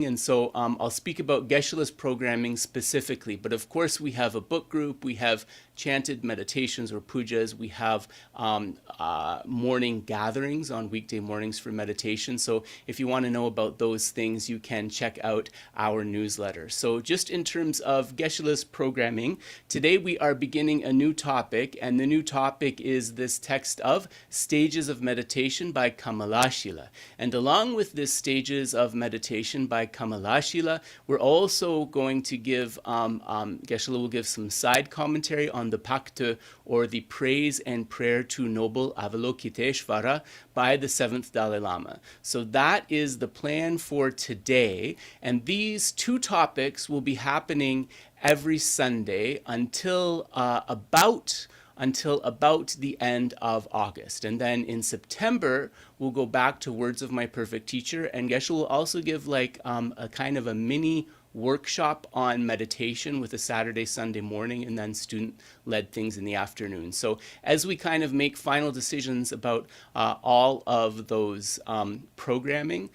And so I'll speak about Geshe-less programming specifically, but of course we have a book group, we have chanted meditations or pujas, we have morning gatherings on weekday mornings for meditation. So if you want to know about those things, you can check out our newsletter. So just in terms of Geshe-less programming, today we are beginning a new topic, and the new topic is this text of Stages of Meditation by Kamalaśīla. And along with this Stages of Meditation by Kamalaśīla, we're also going to give, Geshe-la will give some side commentary on the Bhakti, or the Praise and Prayer to Noble Avalokiteshvara by the 7th Dalai Lama. So that is the plan for today, and these two topics will be happening every Sunday until about the end of August. And then in September, we'll go back to Words of My Perfect Teacher, and Geshe will also give like a kind of a mini workshop on meditation with a Saturday, Sunday morning, and then student-led things in the afternoon. So as we kind of make final decisions about all of those programming,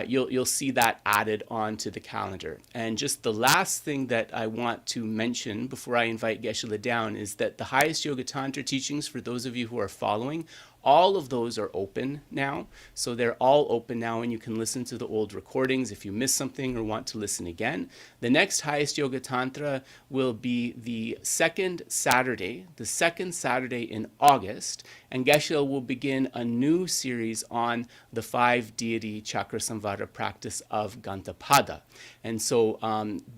you'll see that added onto the calendar. And just the last thing that I want to mention before I invite Geshe-la down is that the highest Yoga Tantra teachings, for those of you who are following, all of those are open now. So they're all open now, and you can listen to the old recordings if you missed something or want to listen again. The next highest Yoga Tantra will be the second Saturday in August, and Geshe will begin a new series on the 5 deity chakra samvara practice of Gantapada. And so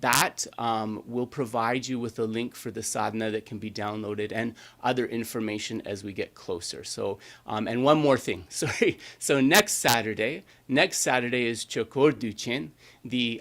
that will provide you with a link for the sadhana that can be downloaded and other information as we get closer. So and one more thing, sorry. So next Saturday is Chokor Duchen, the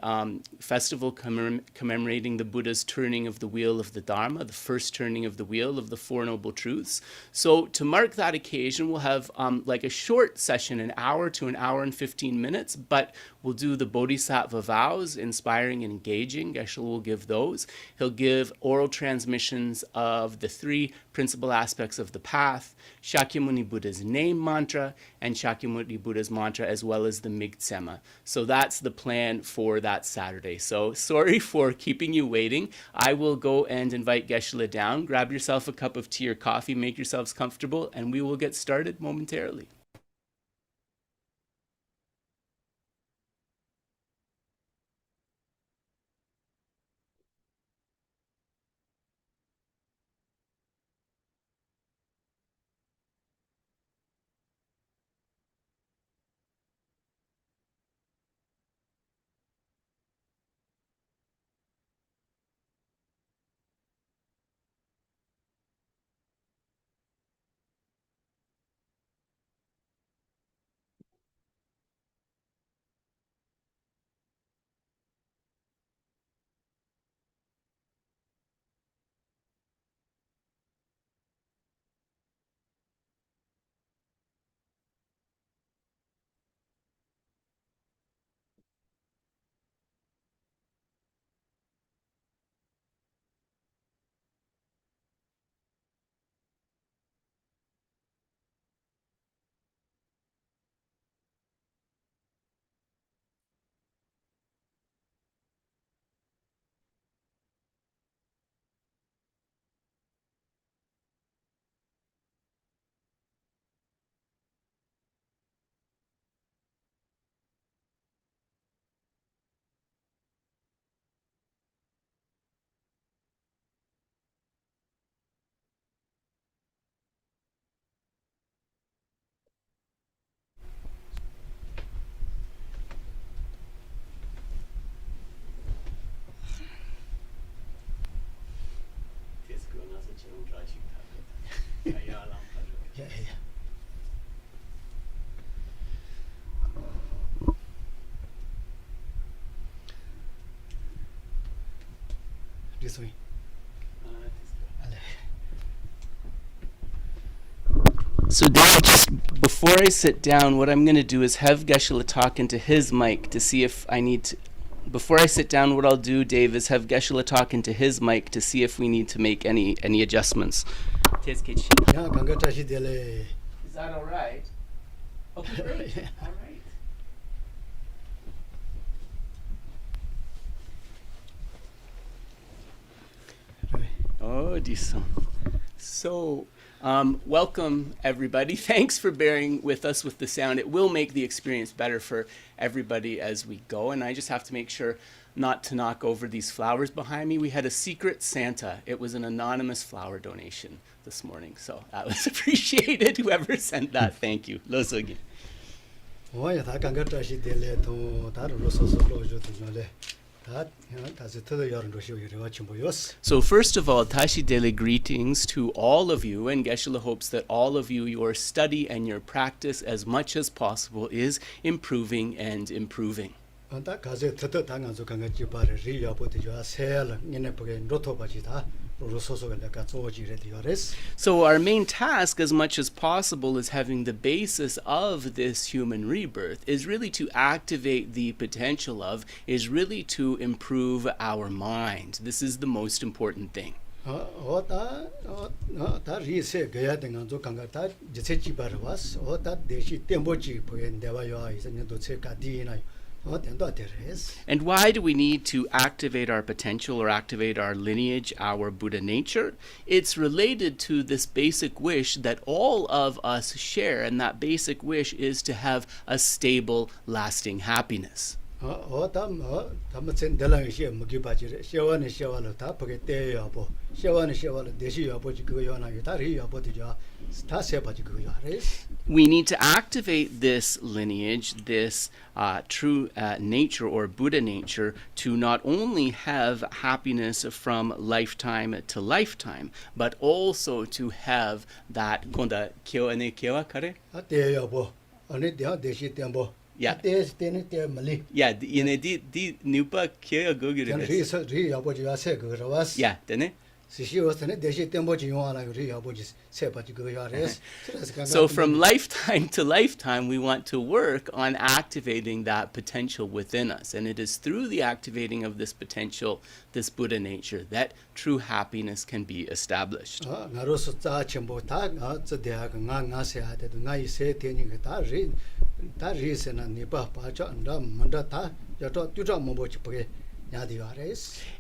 festival commemorating the Buddha's turning of the wheel of the Dharma, the first turning of the wheel of the Four Noble Truths. So to mark that occasion, we'll have like a short session, an hour to an hour and 15 minutes, but we'll do the Bodhisattva vows, inspiring and engaging. Geshe will give those. He'll give oral transmissions of the 3 principal aspects of the path, Shakyamuni Buddha's name mantra, and Shakyamuni Buddha's mantra, as well as the Migtsema. So that's the plan for that Saturday. So sorry for keeping you waiting. I will go and invite Geshe down. Grab yourself a cup of tea or coffee, make yourselves comfortable, and we will get started momentarily. This way. So Dad, just before I sit down, what I'm going to do is have Geshe talk into his mic to see if I need to. Before I sit down, what I'll do, Dave, is have Geshe talk into his mic to see if we need to make any adjustments. Is that all right? Okay, great. All right. So, welcome everybody. Thanks for bearing with us with the sound. It will make the experience better for everybody as we go. And I just have to make sure not to knock over these flowers behind me. We had a secret Santa. It was an anonymous flower donation this morning. So that was appreciated. Whoever sent that, thank you. Losogi. So first of all, Tashi Dele greetings to all of you, and Geshe hopes that all of you, your study and your practice as much as possible is improving and improving. So our main task, as much as possible, is having the basis of this human rebirth, is really to activate the potential of, is really to improve our mind. This is the most important thing. And why do we need to activate our potential or activate our lineage, our Buddha nature? It's related to this basic wish that all of us share, and that basic wish is to have a stable, lasting happiness. We need to activate this lineage, this true nature or Buddha nature, to not only have happiness from lifetime to lifetime, but also to have that yeah. Yeah, di nupa kya gogure. Yeah, dene. So from lifetime to lifetime, we want to work on activating that potential within us. And it is through the activating of this potential, this Buddha nature, that true happiness can be established.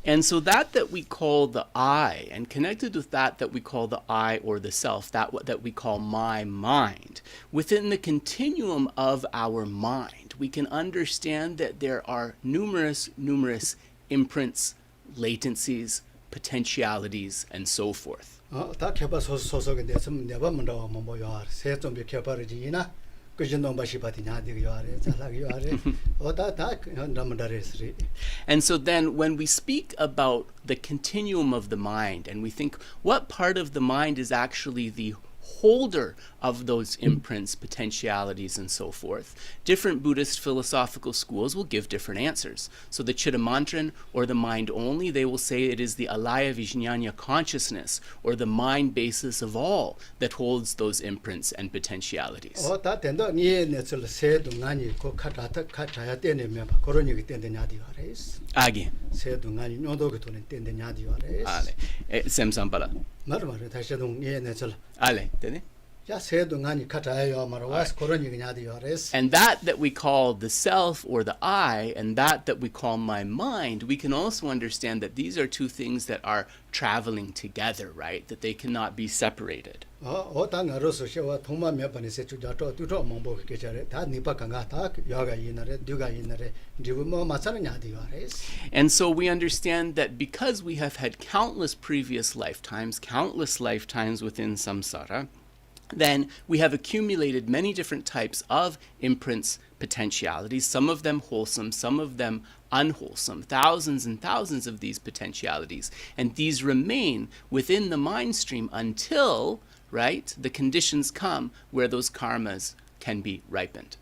And so that we call the I, and connected with that we call the I or the self, that we call my mind, within the continuum of our mind, we can understand that there are numerous imprints, latencies, potentialities, and so forth. And so then when we speak about the continuum of the mind, and we think what part of the mind is actually the holder of those imprints, potentialities, and so forth, different Buddhist philosophical schools will give different answers. So the Chittamantran, or the mind only, they will say it is the alaya vijñāna consciousness, or the mind basis of all, that holds those imprints and potentialities. Agi. Ale. Sem sampala. Ale, dene? And that we call the self or the I, and that we call my mind, we can also understand that these are two things that are traveling together, right? That they cannot be separated. And so we understand that because we have had countless previous lifetimes, countless lifetimes within samsara, then we have accumulated many different types of imprints, potentialities, some of them wholesome, some of them unwholesome, thousands and thousands of these potentialities. And these remain within the mind stream until, right, the conditions come where those karmas can be ripened.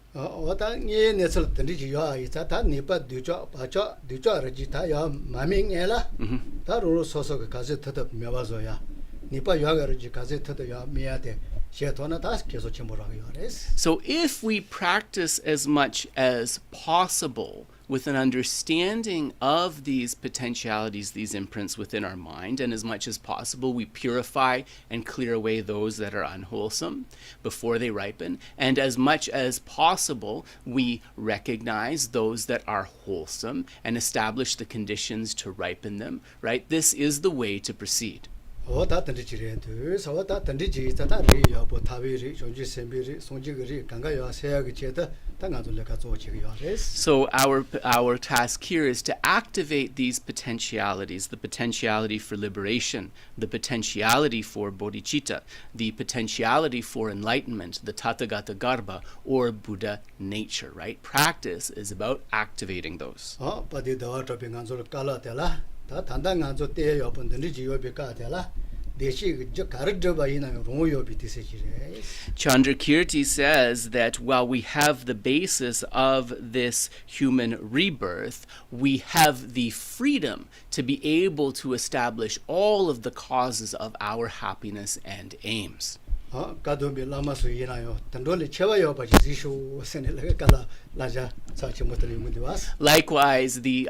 So if we practice as much as possible with an understanding of these potentialities, these imprints within our mind, and as much as possible we purify and clear away those that are unwholesome before they ripen, and as much as possible we recognize those that are wholesome and establish the conditions to ripen them, right? This is the way to proceed. 오다 던지지레도 서다 던지지 자다리 여보 타비리 존지 셈비리 송지그리 강가요 세야기 제다 당가들레가 조지기요 So our task here is to activate these potentialities, the potentiality for liberation, the potentiality for bodhicitta, the potentiality for enlightenment, the tathagata garbha, or Buddha nature, right? Practice is about activating those. 바디 더 dropping 안줄 깔아텔라 다 단단한조 때 여번 던지지 요비까텔라 대시 저 가르쳐 이나 용요비 디세지레 Chandrakirti says that while we have the basis of this human rebirth, we have the freedom to be able to establish all of the causes of our happiness and aims. 가도비 라마수이나요 단돌리 채와요 바지 지쇼 세네레 깔아 라자 사치 못들이 문디와스 Likewise, the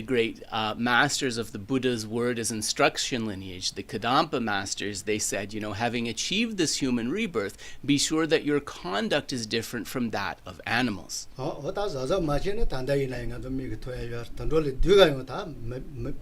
great masters of the Buddha's word as instruction lineage, the Kadampa masters, they said, having achieved this human rebirth, be sure that your conduct is different from that of animals. 어다 자자 마치네 단다이나 인가 좀 미그 토야요 단돌리 뒤가요 다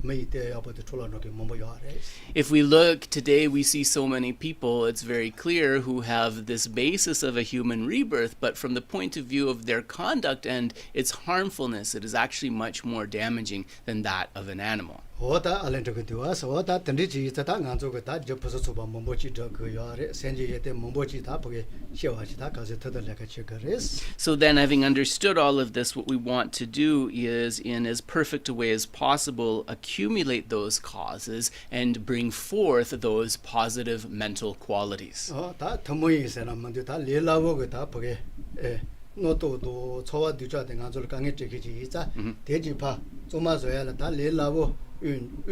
메이테 아버지 출라노게 몸보요아레 If we look today, we see so many people, it's very clear, who have this basis of a human rebirth, but from the point of view of their conduct and its harmfulness, it is actually much more damaging than that of an animal. 오다 알렌트고 디와스 오다 던지지 자다 안조고 다 접어서 수바 몸보지 저그 요아레 센지예테 몸보지 다 보게 시와지 다 가서 터들레가 치거레스 So then, having understood all of this, what we want to do is, in as perfect a way as possible, accumulate those causes and bring forth those positive mental qualities. 다 터모이 세나만데 다 레라보고 다 보게 에 노도도 초와 뒤자된 안조를 강에 찍히지 이자 대지파 좀아서야라 다 레라보 And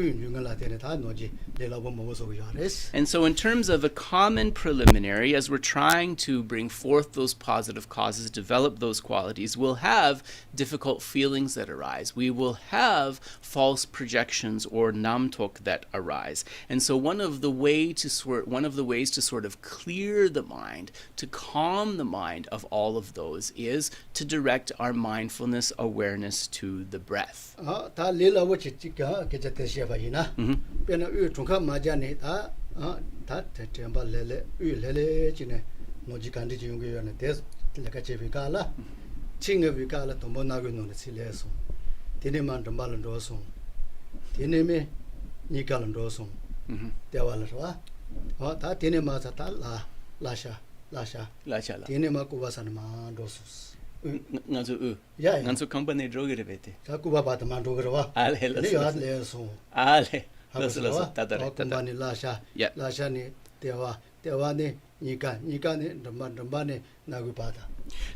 so in terms of a common preliminary, as we're trying to bring forth those positive causes, develop those qualities, we'll have difficult feelings that arise. We will have false projections or namtok that arise. And so one of the ways to sort of clear the mind, to calm the mind of all of those, is to direct our mindfulness awareness to the breath. 제테시바이나 변은 우 중카 마자네 다 템바 레레 우 레레 지네 노지간디 지용게요네 데스 레가 제비가라 칭게비가라 도모나고 노네 실레소 디네만 dom발은 로송 디네메 니갈은 로송 대와라와 다 디네마자 달라 라샤 디네마 고바산마 로소스 Nganzo Yeah. Nganzo company drogere bete. 자꾸바 바다만 도그러와 Ale 레야레소 Ale. Los tatare. 공반이 라샤 Yeah. 라샤니 대와니 니가니 덤바니 나고 바다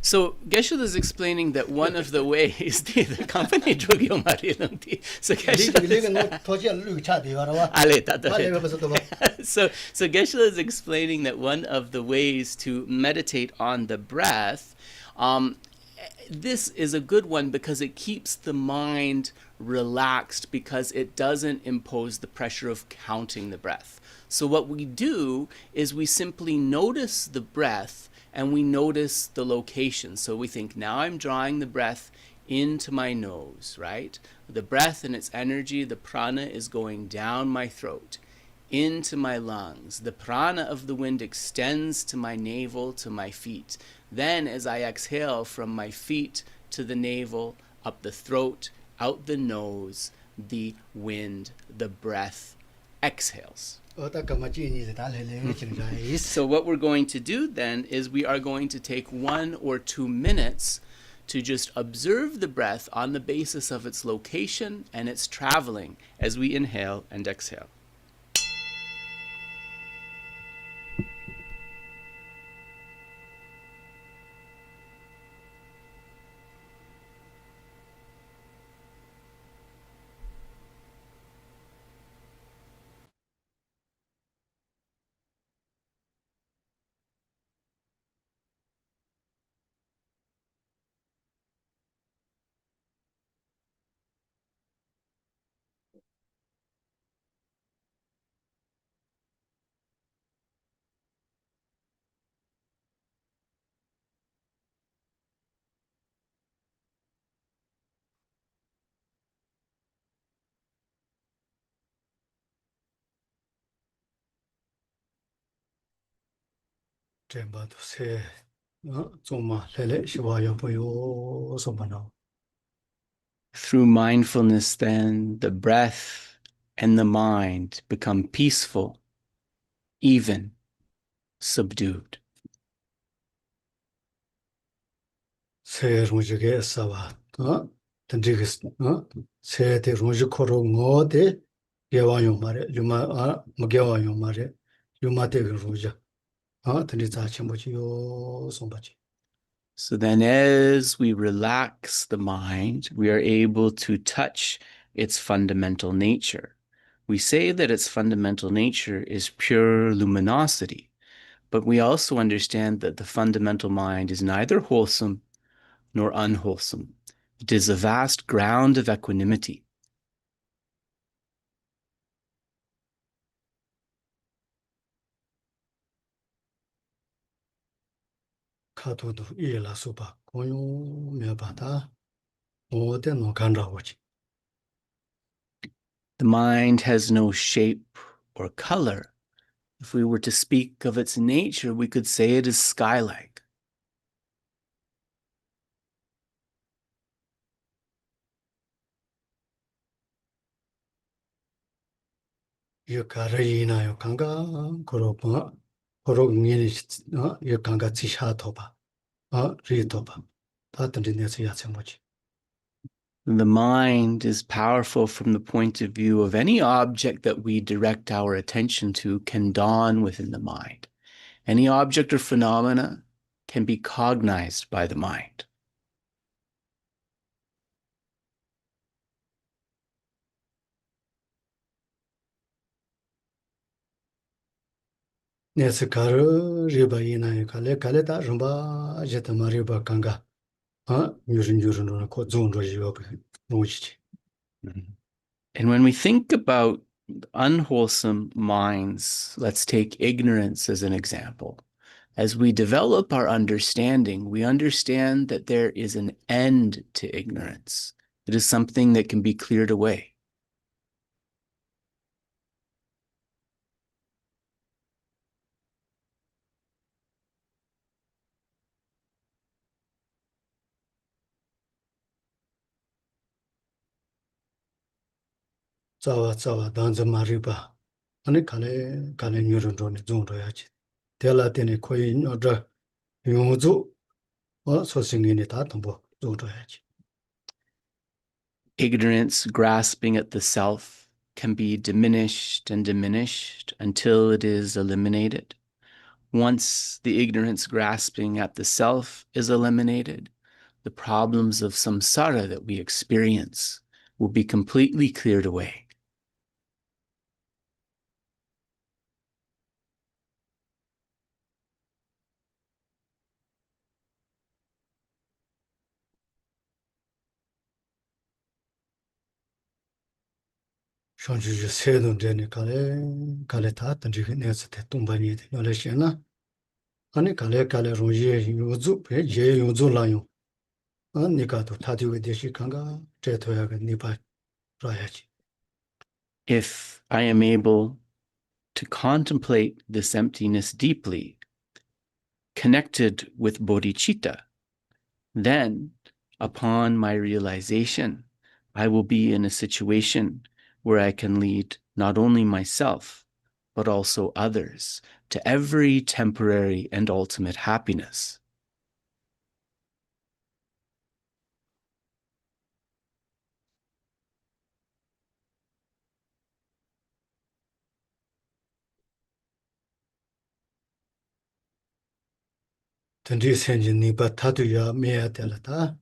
So Geshe is explaining that one of the ways the company drug yo marilunti. So 리리가 토지안 루차 되와라와 Ale tatare. 알레 버서 또 So Geshe is explaining that one of the ways to meditate on the breath, this is a good one because it keeps the mind relaxed, because it doesn't impose the pressure of counting the breath. So what we do is we simply notice the breath and we notice the location. So we think, now I'm drawing the breath into my nose, right? The breath and its energy, the prana, is going down my throat, into my lungs. The prana of the wind extends to my navel, to my feet. Then as I exhale from my feet to the navel, up the throat, out the nose, the wind, the breath exhales. So what we're going to do then is we are going to take 1 or 2 minutes to just observe the breath on the basis of its location and its traveling as we inhale and exhale. Temba to say, Zoma, Lele, Shiwaya Boyo, Sobano. Through mindfulness, then, the breath and the mind become peaceful, even, subdued. Say, Rujige Sawa, Tandris, say the Rujikoro Ngode, Yawayo Mare, Luma, Magawayo Mare, Luma de Ruja, Tandisa Chimbochio, Sombachi. So then, as we relax the mind, we are able to touch its fundamental nature. We say that its fundamental nature is pure luminosity, but we also understand that the fundamental mind is neither wholesome nor unwholesome. It is a vast ground of equanimity. Katudu Ila Suba, Koyo Mebata, Ode no Kanda Watch. The mind has no shape or color. If we were to speak of its nature, we could say it is sky-like. Yukarina Yokanga, Koropa, Korogini, Yokanga Tisha Toba, Ritoba, Tatandinesi Yatsamochi. The mind is powerful from the point of view of any object that we direct our attention to can dawn within the mind. Any object or phenomena can be cognized by the mind. Nesikaru Riba Ina Kale Kaleta Rumba Jetama Riba Kanga, Yurin Ko Zondo Yobi, Mochi. And when we think about unwholesome minds, let's take ignorance as an example. As we develop our understanding, we understand that there is an end to ignorance. It is something that can be cleared away. Zawa, Danza Mariba, Ane Kale Yurin Zondo Yachi. Tela Tene Koi Nodra Yunzu, so singing it at Zondo Yachi. Ignorance, grasping at the self, can be diminished and diminished until it is eliminated. Once the ignorance grasping at the self is eliminated, the problems of samsara that we experience will be completely cleared away. Shanju Sedon Deni Kale Tat and Jikinez Tumbani, Noleshena, Ane Kale Roye Yuzu, Ye Yuzu Lion, Nikato Tati with the Shikanga, Tetoyaga Nipa Rayachi. If I am able to contemplate this emptiness deeply, connected with bodhicitta, then, upon my realization, I will be in a situation where I can lead not only myself, but also others to every temporary and ultimate happiness. Tendi Senji Nipa Tatuya Mea Telata,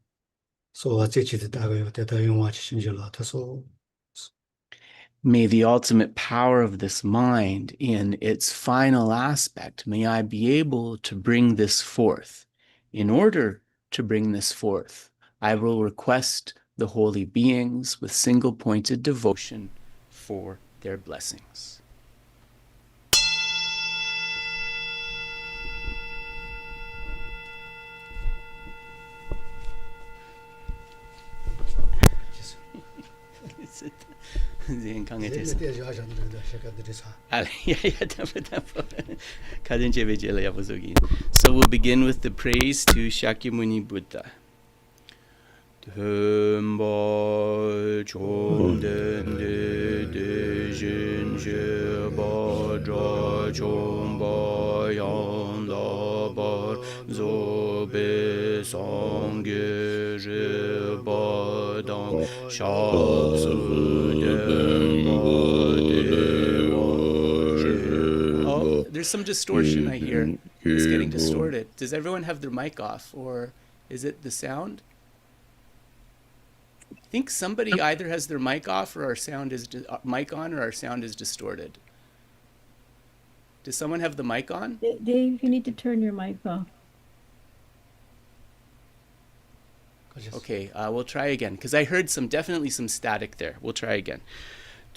so Azichi the Dago Teta Yumachi Shinjala, so. May the ultimate power of this mind in its final aspect, may I be able to bring this forth. In order to bring this forth, I will request the holy beings with single-pointed devotion for their blessings. Zin kange 제 tesa. 때 좋아하셨는데 시작들이 사. So we'll begin with the praise to Shakyamuni Buddha. Tenpa chomden de jin je ba dra chomba yanda bar zo be sangye je ba dang shab su den ba de wa je. Oh, there's some distortion I hear. It's getting distorted. Does everyone have their mic off, or is it the sound? I think somebody either has their mic off or our sound is mic on, or our sound is distorted. Does someone have the mic on? Dave, you need to turn your mic off. Okay, we'll try again, because I heard definitely some static there. We'll try again.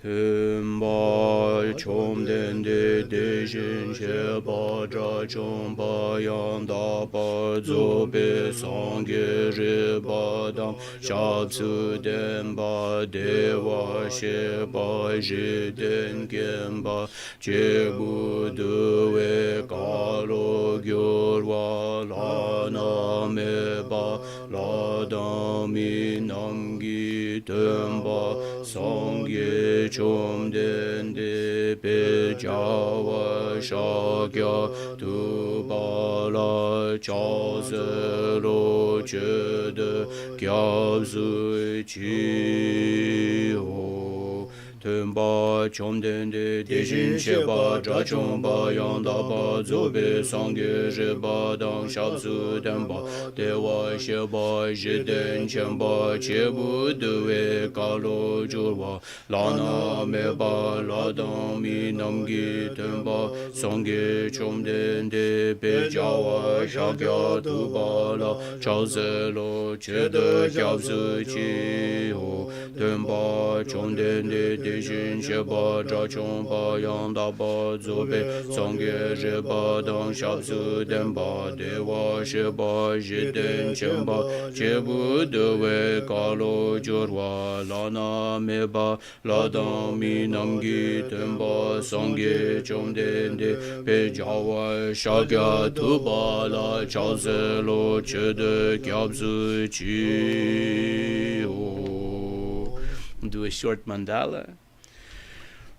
Tenpa chomden de jin she ba dra chomba yanda ba zo be sangye re ba dang shab su den ba de wa she ba je den gen ba che bu du we ka lo gyor wa la na me ba la da mi nam gi den ba sangye chomden de pe jawa shakya tu bala cha se lo che de kya su chi ho tenpa chomden de jin she ba dra chomba yanda ba zo be sangye je ba dang shab su den ba de wa she ba je den chen ba che bu de we ka lo jur wa la na me ba la dang mi nam gi tenpa sangye chomden de pe jawa shakya tu ba la cha se lo che de kya su chi ho tenpa chomden de jin she ba dra chomba yanda ba zo be sangye je ba dang shab su den ba de wa she ba je den chen ba che bu de we ka lo jur wa la na me ba la dang mi nam gi tenpa sangye chomden de pe jawa shakya tu ba la cha se lo che de kyab su chi ho. Do a short mandala.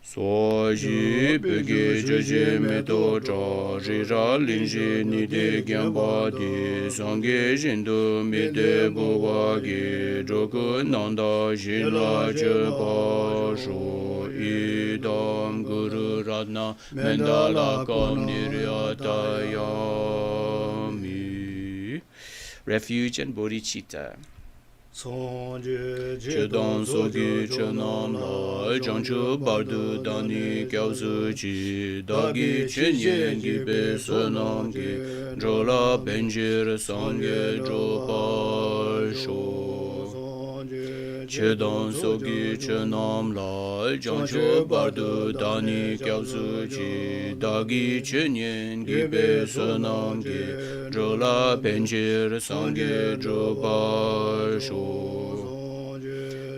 So ji bege je me do cha ji ra lin ji ni de gyam ba di sangye jin do me de bo wa ge jo ko nanda jin la je ba sho i dam guru ratna mendala kam niryata yami. Refuge and bodhicitta. Chedang sogi chenam la janchu bardu dani kyao su chi dagi chenyen gi be sonam gi drola benjir sangye dro par sho. Chedang sogi chenam la janchu bardu dani kyao su chi dagi chenyen gi be sonam gi drola benjir sangye dro par sho.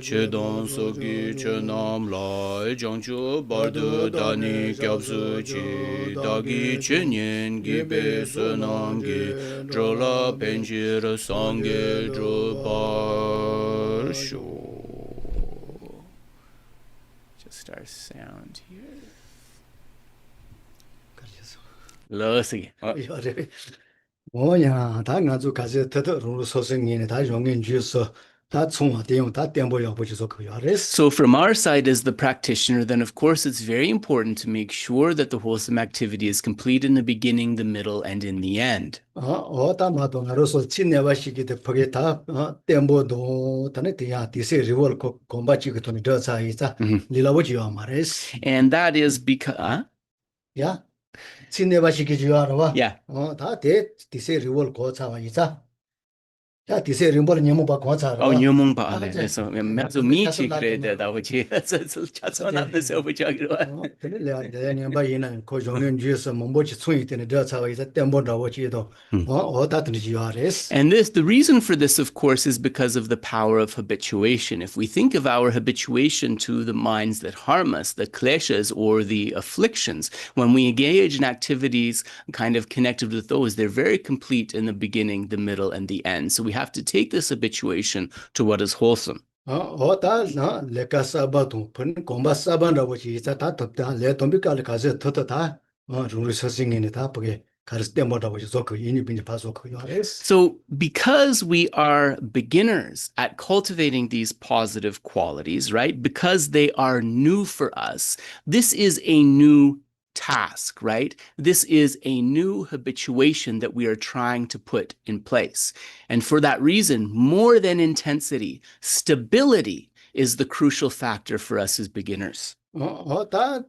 Chedang sogi chenam lai jangchu bardu dani kyab su chi dagi chenyen gi be sunam gi drola penjir sangye dro par sho. Just our sound here. Lo sige. 뭐야, 다 가지고 가서 더더로 소생이네 다 용인 주서 다 총아 대용 다 땜보여 보지서 그 알았어. So from our side as the practitioner, then of course it's very important to make sure that the wholesome activity is complete in the beginning, the middle, and in the end. 어다마도 나로서 친내와시기도 거기 다 땜보도 다네 대야 디세 리월 공바지고 돈이 더 사이자 리라보지요 말했어. And that is because 야, 친내와시기 주야로 와. Yeah. 다 대 디세 리월 고차와 이자. 야 디세 림볼 녀모 바 고차 Oh, nyumong ba 아 ale. 제 So mezo michi krede da wuchi. So chasona de so wuchi agro. 근데 내가 녀바 이나 고 종년 주에서 몸보치 총이 되는 저 차가 이제 땜본다 워치도 어다 들지 아레스 And the reason for this, of course, is because of the power of habituation. If we think of our habituation to the minds that harm us, the kleshas or the afflictions, when we engage in activities kind of connected with those, they're very complete in the beginning, the middle, and the end. So we have to take this habituation to what is wholesome. 어다 나 레카 사바도 펀 콤바 사반다 워치 자 답다 레 돈비깔 가서 터터다 루르 서싱이네 다 보게 가르스 땜본다 워치 조그 이니 빈지 파소 그 아레스 So, because we are beginners at cultivating these positive qualities, right? Because they are new for us, this is a new task, right? This is a new habituation that we are trying to put in place. And for that reason, more than intensity, stability is the crucial factor for us as beginners. 어다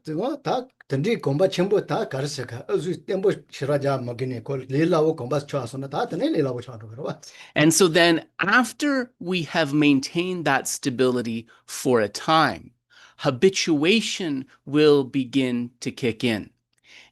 던디 콤바 첨부 다 가르스가 어주 땜보 치라자 먹이네 콜 릴라고 콤바 쳐서나 다 드네 릴라고 쳐도 그러와 And so then, after we have maintained that stability for a time, habituation will begin to kick in.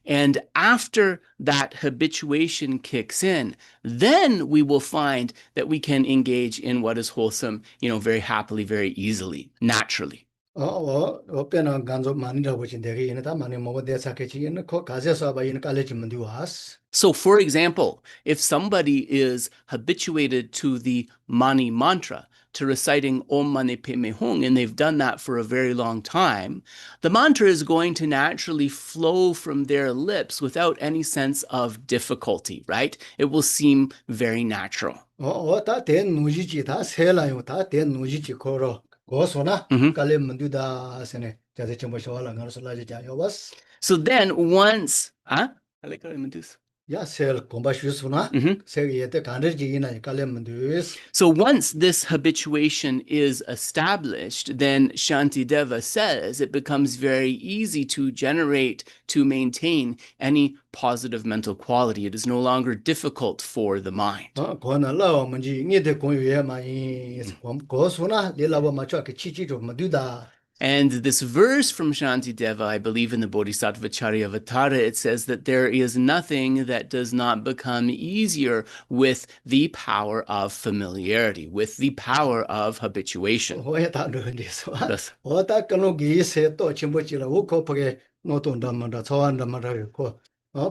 And after that habituation kicks in, then we will find that we can engage in what is wholesome, very happily, very easily, naturally. 어빼나 간조 많이라고 보신 되게 얘네 다 많이 먹어 대사케치 얘네 코 가져서 봐 얘네 깔래지면 디와스 So, for example, if somebody is habituated to the Mani mantra, to reciting Om Mani Padme Hung, and they've done that for a very long time, the mantra is going to naturally flow from their lips without any sense of difficulty, right? It will seem very natural. 다된 누지지 다 세라요 다된 누지지 코로 고소나 깔래면 디다 세네 자세 좀 보셔라 가서 라지자 요바스 So then once, I like how I do this. 야 셀 콤바슈스나 세계에 간르지기나 깔래면 디스 So once this habituation is established, then Shantideva says it becomes very easy to generate, to maintain any positive mental quality. It is no longer difficult for the mind. 고나라 뭔지 이게 공유에 많이 고소나 릴라고 맞춰 그 치치죠 뭐디다 And this verse from Shantideva, I believe in the Bodhisattva Charyavatara, it says that there is nothing that does not become easier with the power of familiarity, with the power of habituation. 호에 다 넣은데서 Thus, 어다 끊어기 세또 침보지라 우코프게 노동담마다 저한담마다 고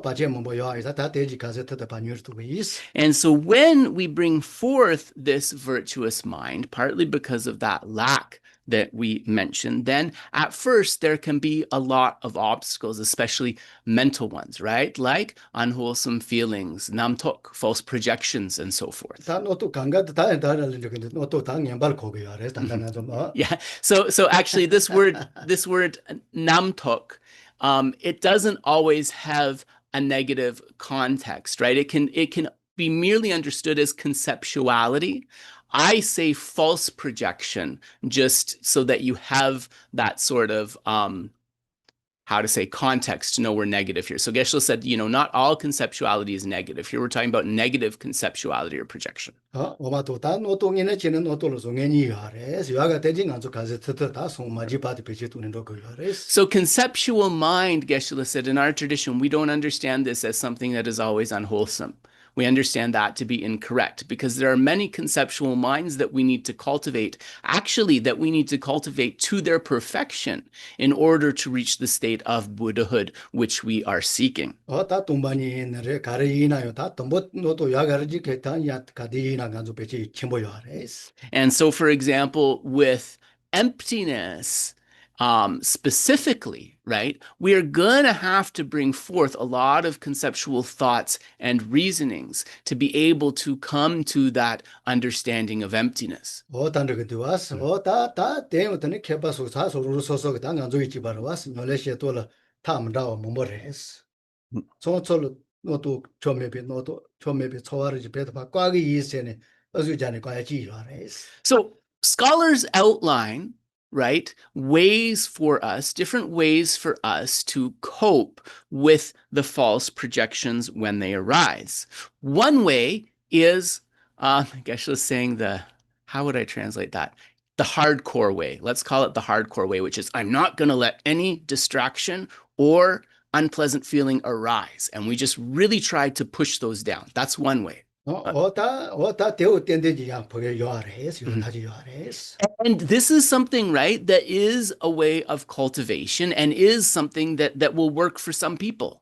바제모 뭐야 이사 다 돼지 가세트다 반유르도 있어 And so when we bring forth this virtuous mind, partly because of that lack that we mentioned, then at first there can be a lot of obstacles, especially mental ones, right? Like unwholesome feelings, namtok, false projections, and so forth. 다 노또 강가도 다 다르는데 근데 노또 당연발 거기 아래 단단한 좀 Yeah. So actually this word namtok, it doesn't always have a negative context, right? It can be merely understood as conceptuality. I say false projection just so that you have that sort of context to know we're negative here. So Geshe said, not all conceptuality is negative. Here we're talking about negative conceptuality or projection. 오마도 다 노동이네 지는 노동으로 송연이 아래 요아가 대진 안쪽 가세트 다 송마지 바디 베지 두는도 그 아래 So conceptual mind, Geshe said, in our tradition, we don't understand this as something that is always unwholesome. We understand that to be incorrect because there are many conceptual minds that we need to cultivate, actually that we need to cultivate to their perfection in order to reach the state of Buddhahood, which we are seeking. 다 동반이 너를 가르이나요 다 동보 노도 야가르지 개탄 야 가디나 간주 베지 침보요 아래 And so, for example, with emptiness, specifically, right, we are going to have to bring forth a lot of conceptual thoughts and reasonings to be able to come to that understanding of emptiness. 단르게 왔어 다 대우더니 개바소 사소로 소소 당 간주 있지 바로 왔어 놀래시에 돌아 탐다오 뭐뭐레스 소소로 노도 처음에 초와르지 베도 꽉이 있으네 어수자네 과야지 아레스 So scholars outline, right, ways for us, different ways for us to cope with the false projections when they arise. One way is Geshe is saying how would I translate that? The hardcore way. Let's call it the hardcore way, which is I'm not going to let any distraction or unpleasant feeling arise. And we just really try to push those down. That's one way. And this is something, right, that is a way of cultivation and is something that will work for some people.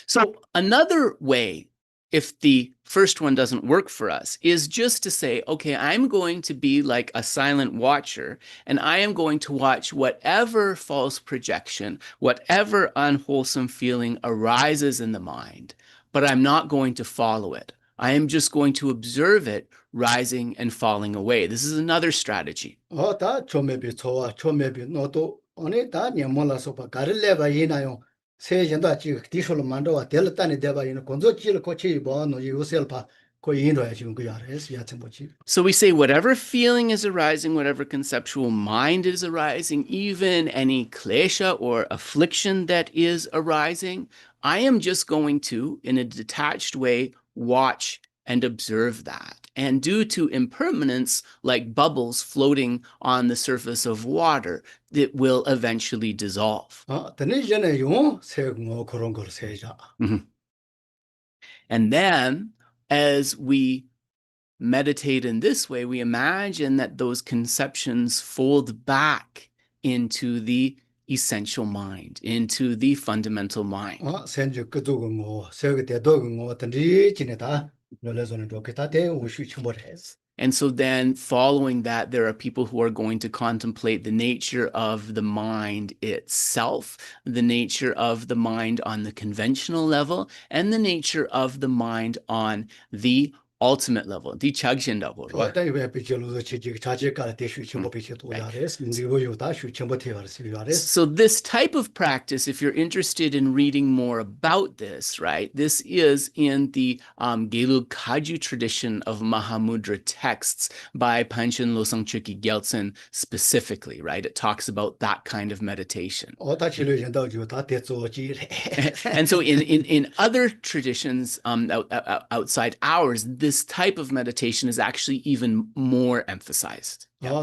So another way, if the first one doesn't work for us, is just to say, okay, I'm going to be like a silent watcher, and I am going to watch whatever false projection, whatever unwholesome feeling arises in the mind, but I'm not going to follow it. I am just going to observe it rising and falling away. This is another strategy. So we say whatever feeling is arising, whatever conceptual mind is arising, even any klesha or affliction that is arising, I am just going to, in a detached way, watch and observe that. And due to impermanence, like bubbles floating on the surface of water, it will eventually dissolve. And then, as we meditate in this way, we imagine that those conceptions fold back into the essential mind, into the fundamental mind. And so then following that, there are people who are going to contemplate the nature of the mind itself, the nature of the mind on the conventional level, and the nature of the mind on the ultimate level. So this type of practice, if you're interested in reading more about this, right, this is in the Gelug Kagyu tradition of Mahamudra texts by Panchen Losang Chökyi Gyaltsen specifically, right? It talks about that kind of meditation. And so in other traditions outside ours, this type of meditation is actually even more emphasized. Yeah.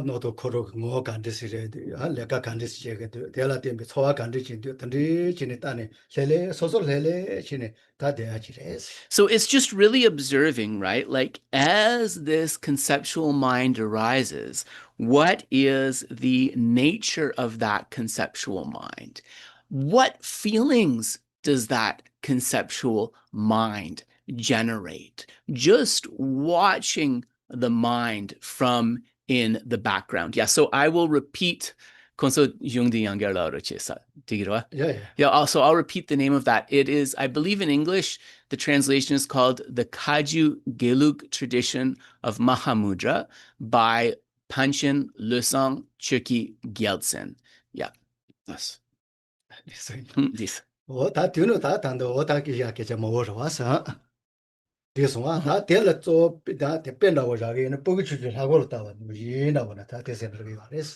So it's just really observing, right? Like as this conceptual mind arises, what is the nature of that conceptual mind? What feelings does that conceptual mind generate? Just watching the mind from in the background. Yeah, so I will repeat. Yeah. Also, I'll repeat the name of that. It is, I believe in English, the translation is called The Kagyu Gelug Tradition of Mahamudra by Panchen Losang Chökyi Gyaltsen. Yeah. Yes. This.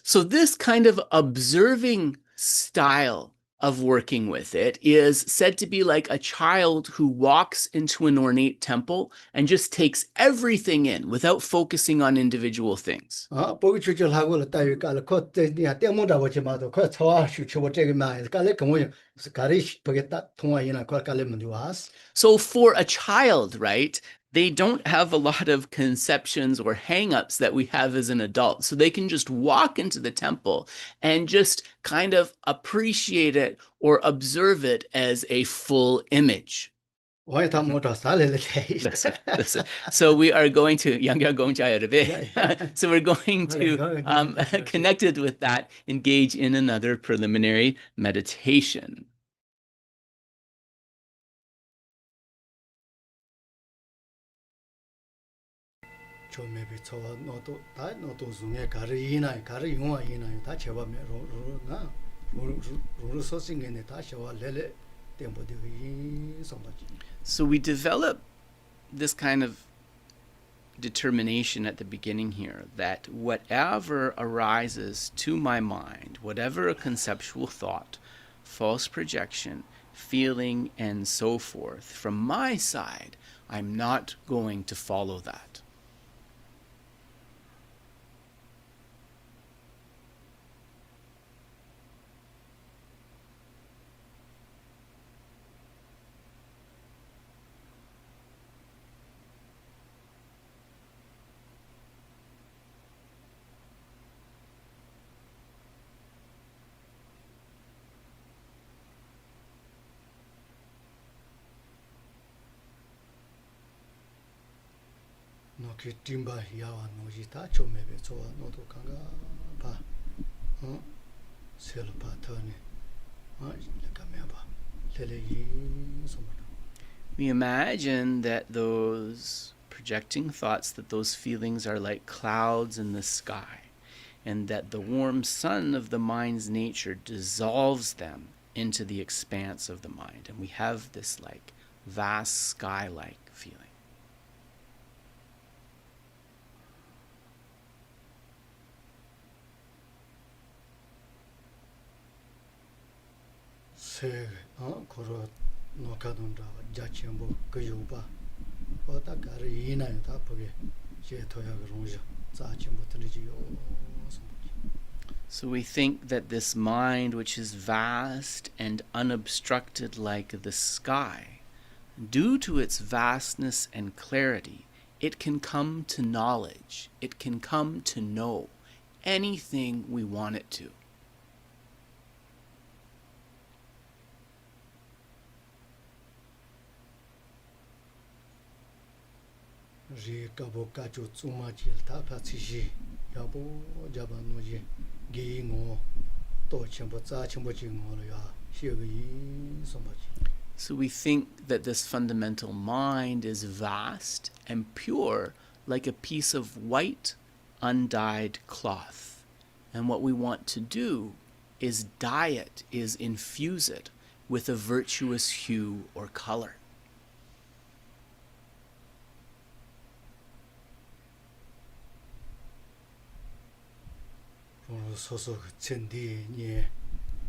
So this kind of observing style of working with it is said to be like a child who walks into an ornate temple and just takes everything in without focusing on individual things. So for a child, right, they don't have a lot of conceptions or hang-ups that we have as an adult. So they can just walk into the temple and just kind of appreciate it or observe it as a full image. Listen. So we are going to, so we're going to, connected with that, engage in another preliminary meditation. So we develop this kind of determination at the beginning here that whatever arises to my mind, whatever a conceptual thought, false projection, feeling, and so forth, from my side, I'm not going to follow that. No ki timba yawa no ji ta cho me be cho no to kanga pa sel pa thani le ka me ba le yi so ma. We imagine that those projecting thoughts, that those feelings are like clouds in the sky, and that the warm sun of the mind's nature dissolves them into the expanse of the mind. And we have this like vast sky-like feeling. Se koro no ka don da ja chembo ko yo ba o ta ka ri ina ta poge je to ya ro ja za chembo tni ji yo so. So we think that this mind, which is vast and unobstructed like the sky, due to its vastness and clarity, it can come to knowledge, it can come to know anything we want it to. Ri ka bo ka chu tsuma chil ta pha chi ji ya bo ja ba no ji gi ngo to chembo za chembo ji ngo lo ya xie ge yi so ma ji. So we think that this fundamental mind is vast and pure like a piece of white, undyed cloth. And what we want to do is dye it, is infuse it with a virtuous hue or color. So so chen di ni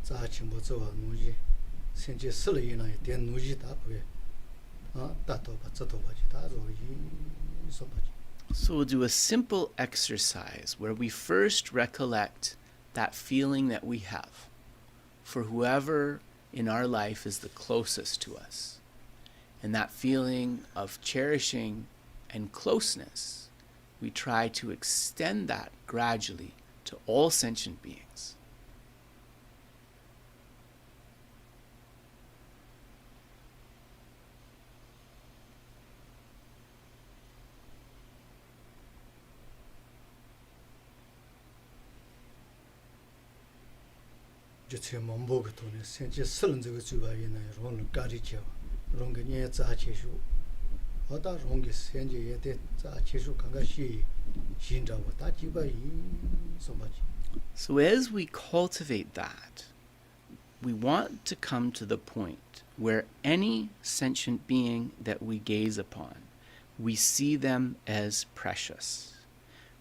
za chembo zo wa no ji sen je se le yin na dian no ji da bu da to ba zhe to ba ji da ro yi so ba ji. So we'll do a simple exercise where we first recollect that feeling that we have for whoever in our life is the closest to us. And that feeling of cherishing and closeness, we try to extend that gradually to all sentient beings. Je che mambo ge to ne sen je se len ze ge zu ba yin na ron le ga ri che ron ge nie za che shu o da ron ge sen je ye de za che shu kan ga shi xin zha wo da ji ba yi so ba ji. So as we cultivate that, we want to come to the point where any sentient being that we gaze upon, we see them as precious.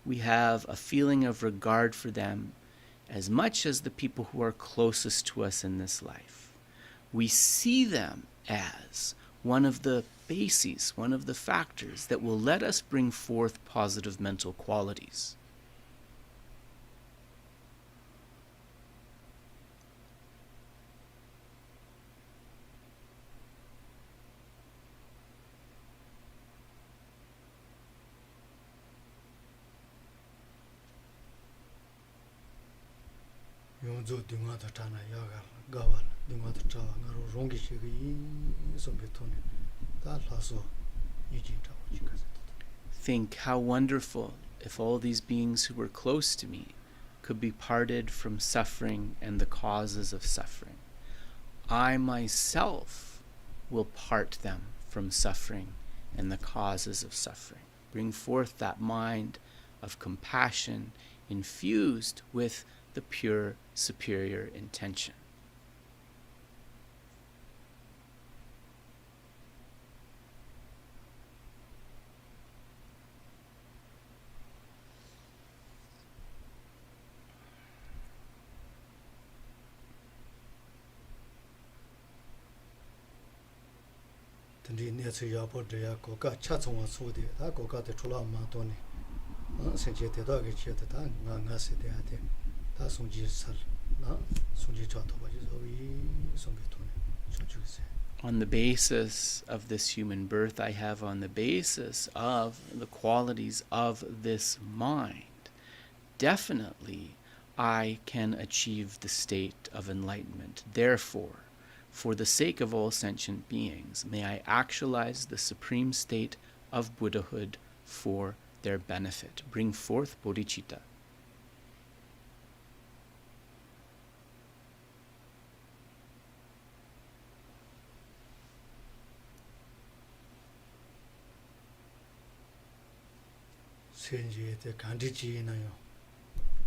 We have a feeling of regard for them as much as the people who are closest to us in this life. We see them as one of the bases, one of the factors that will let us bring forth positive mental qualities. Yongzo dunga da ta na ya ga wa dunga da ta nga ro rong ge shi ge yi so be to ne da la so yi jin ta wo ji ka se. Think how wonderful if all these beings who were close to me could be parted from suffering and the causes of suffering. I myself will part them from suffering and the causes of suffering. Bring forth that mind of compassion infused with the pure superior intention. Tandi nesu yapo deya koka chatsongwa sudi, ta koka te chula matoni. Senje te da ge che ta nga se de ate. Ta sungji sal, na sungji chato ba ji sungge tone. Chochu se. On the basis of this human birth I have, on the basis of the qualities of this mind, definitely I can achieve the state of enlightenment. Therefore, for the sake of all sentient beings, may I actualize the supreme state of Buddhahood for their benefit. Bring forth bodhicitta. Senje te kandichi na yo.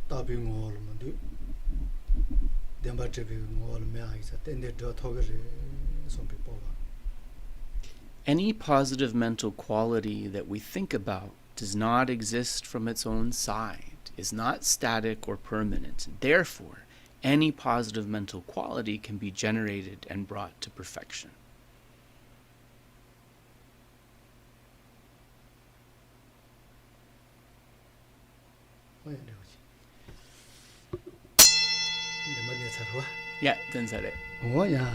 Tabi ngol mandu. Demba tebi ngol me aisa tende do thogere sompi pova. Any positive mental quality that we think about does not exist from its own side, is not static or permanent. Therefore, any positive mental quality can be generated and brought to perfection. Yeah, then said it. Oh yeah,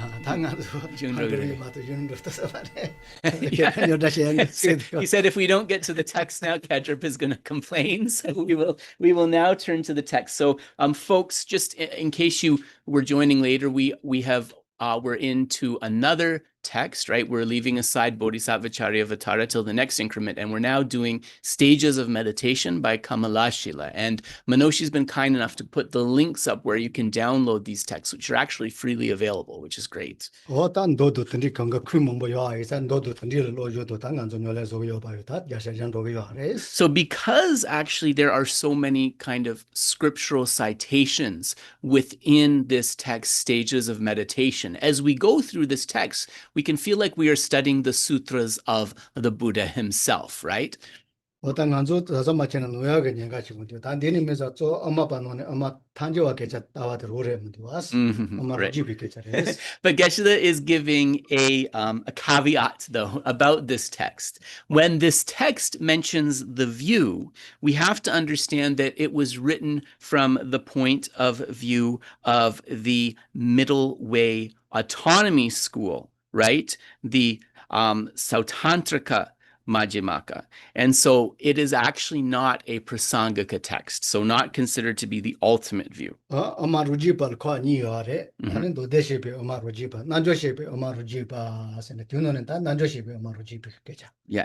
He said if we don't get to the text now, Kedrup is going to complain. So we will now turn to the text. So folks, just in case you were joining later, we're into another text, right? We're leaving aside Bodhisattva Charyavatara till the next increment, and we're now doing Stages of Meditation by Kamalaśīla. And Manoshi's been kind enough to put the links up where you can download these texts, which are actually freely available, which is great. So because actually there are so many kind of scriptural citations within this text, Stages of Meditation, as we go through this text, we can feel like we are studying the sutras of the Buddha himself, right? But Geshe is giving a caveat, though, about this text. When this text mentions the view, we have to understand that it was written from the point of view of the middle way autonomy school, right? The Śāntarakṣita Madhyamaka. And so it is actually not a prasangika text, so not considered to be the ultimate view. Yeah,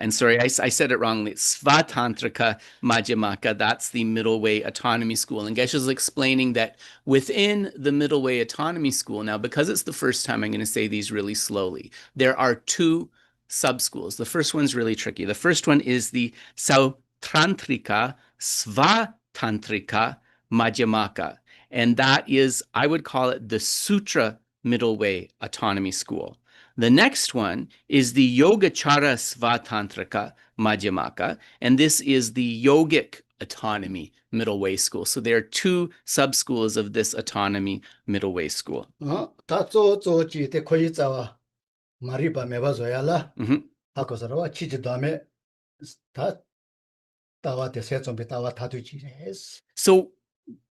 and sorry, I said it wrongly. Svatantrika Madhyamaka, that's the middle way autonomy school. And Geshe is explaining that within the middle way autonomy school, now because it's the first time, I'm going to say these really slowly. There are two sub-schools. The first one's really tricky. The first one is the Sautantrika Svatantrika Madhyamaka. And that is, I would call it the Sutra Middle Way Autonomy School. The next one is the Yogacara Svatantrika Madhyamaka. And this is the Yogic Autonomy Middle Way School. So there are two sub-schools of this Autonomy Middle Way School. Maripa meba zoyala, hakosarawa chichi dame tawa te setsombe tawa tatuchi res. So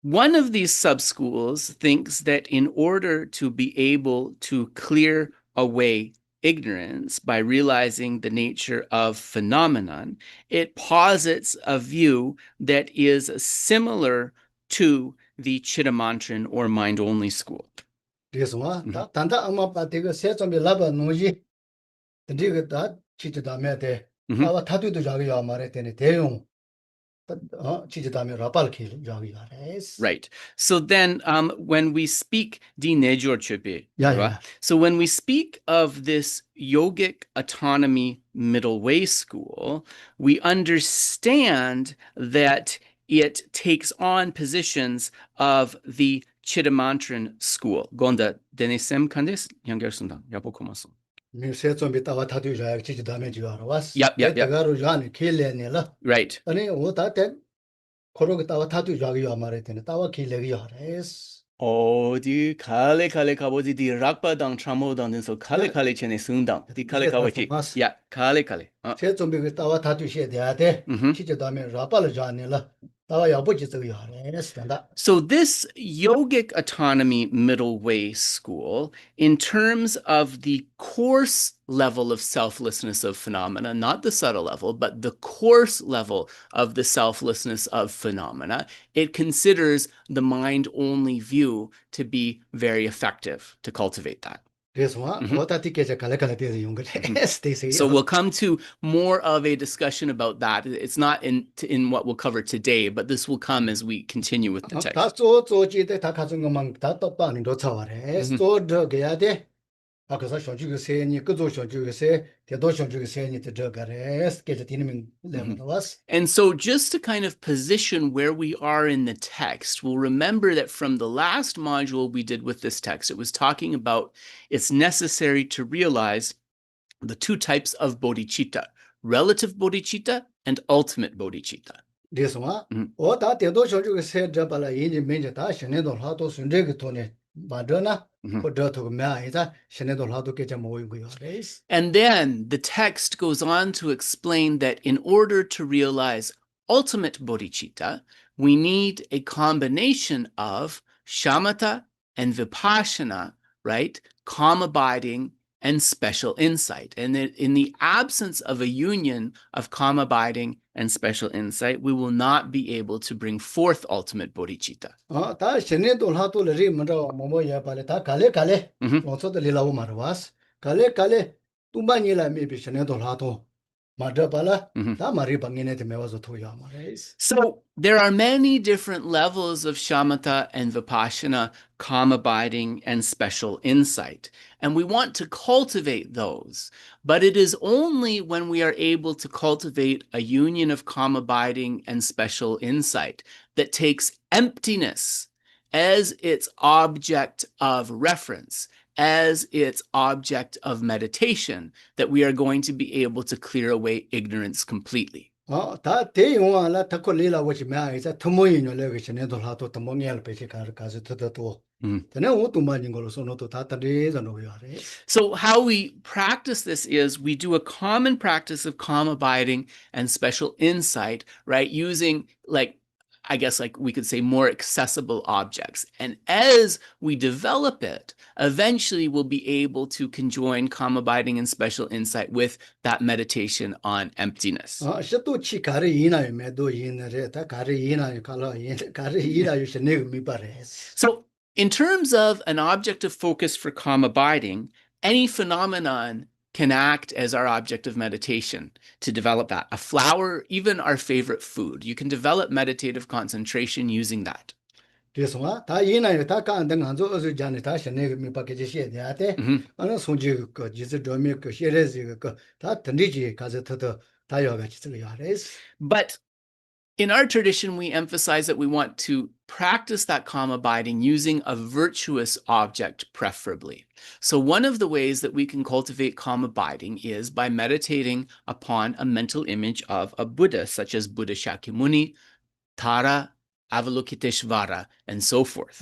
one of these sub-schools thinks that in order to be able to clear away ignorance by realizing the nature of phenomenon, it posits a view that is similar to the Chittamantran or mind-only school. Tanda ama patega setsombe laba noji diga da chichi dame te tawa tatu to jagi amare tene deyong chichi dame rapal ki jagi res. Right. So then when we speak so when we speak of this yogic autonomy middle way school, we understand that it takes on positions of the Chittamantran school. Gonda denesem kandes yangersundan yapokomasun. Yep. Right. di kale kawaji di rakpa dang chamo dang den so kale chene sung dang. Di kale kawaji. Yeah, kale. 제 좀비 그 따와 다투 셔야 돼. 시제 다음에 라빠를 자네라. 따와 야보지 저기 하네. 스탠다. So this yogic autonomy middle way school, in terms of the coarse level of selflessness of phenomena, not the subtle level, but the coarse level of the selflessness of phenomena, it considers the mind-only view to be very effective to cultivate that. So we'll come to more of a discussion about that. It's not in what we'll cover today, but this will come as we continue with the text. And so just to kind of position where we are in the text, we'll remember that from the last module we did with this text, it was talking about it's necessary to realize the two types of bodhicitta, relative bodhicitta and ultimate bodhicitta. And then the text goes on to explain that in order to realize ultimate bodhicitta, we need a combination of śamatha and vipaśyanā, right? Calm abiding and special insight. And that in the absence of a union of calm abiding and special insight, we will not be able to bring forth ultimate bodhicitta. So there are many different levels of śamatha and vipaśyanā, calm abiding and special insight. And we want to cultivate those. But it is only when we are able to cultivate a union of calm abiding and special insight that takes emptiness as its object of reference, as its object of meditation, that we are going to be able to clear away ignorance completely. So how we practice this is we do a common practice of calm abiding and special insight, right? Using I guess we could say more accessible objects. And as we develop it, eventually we'll be able to conjoin calm abiding and special insight with that meditation on emptiness. So in terms of an object of focus for calm abiding, any phenomenon can act as our object of meditation to develop that. A flower, even our favorite food, you can develop meditative concentration using that. But in our tradition, we emphasize that we want to practice that calm abiding using a virtuous object, preferably. So one of the ways that we can cultivate calm abiding is by meditating upon a mental image of a Buddha, such as Buddha Shakyamuni, Tara, Avalokiteshvara, and so forth.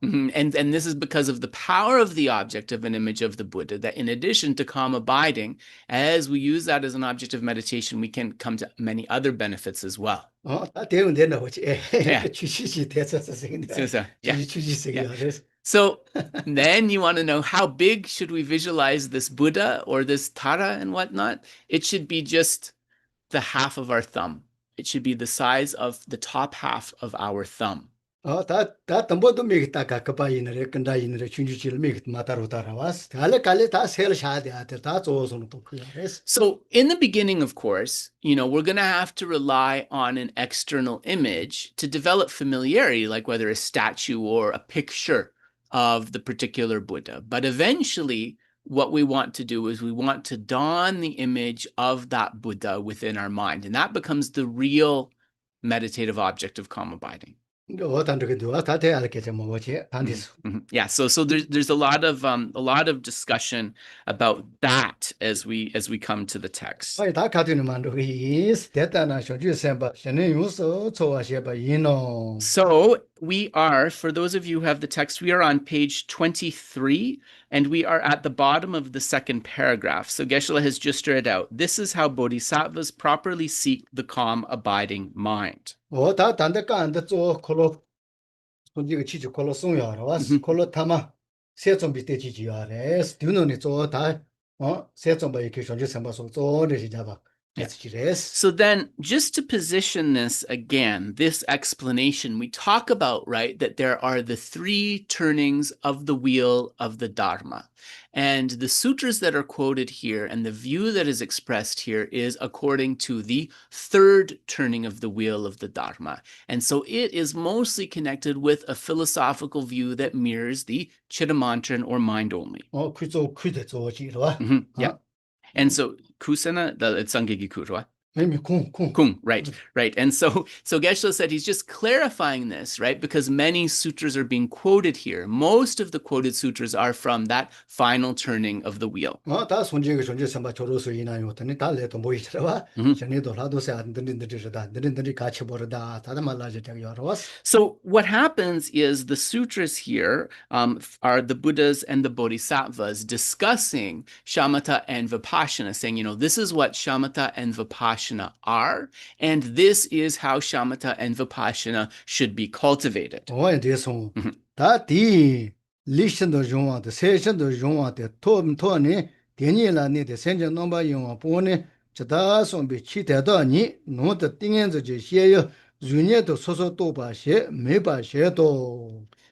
And this is because of the power of the object of an image of the Buddha, that in addition to calm abiding, as we use that as an object of meditation, we can come to many other benefits as well. So then you want to know, how big should we visualize this Buddha or this Tara and whatnot? It should be just the half of our thumb. It should be the size of the top half of our thumb. So in the beginning, of course, we're going to have to rely on an external image to develop familiarity, like whether a statue or a picture of the particular Buddha. But eventually, what we want to do is we want to don the image of that Buddha within our mind, and that becomes the real meditative object of calm abiding. Yeah, so there's a lot of discussion about that as we come to the text. So we are, for those of you who have the text, we are on page 23, and we are at the bottom of the second paragraph. So Geshe has just read out, this is how bodhisattvas properly seek the calm, abiding mind. So then, just to position this again, this explanation, we talk about, right, that there are the three turnings of the wheel of the Dharma. And the sutras that are quoted here and the view that is expressed here is according to the third turning of the wheel of the Dharma. And so it is mostly connected with a philosophical view that mirrors the Chittamantran or mind only. Yeah. And so kusana, it's sangegiku, right? Kung, right. And so Geshe said he's just clarifying this, right? Because many sutras are being quoted here. Most of the quoted sutras are from that final turning of the wheel. So what happens is the sutras here are the Buddhas and the Bodhisattvas discussing shamatha and vipaśyanā, saying, this is what shamatha and vipaśyanā are, and this is how shamatha and vipaśyanā should be cultivated.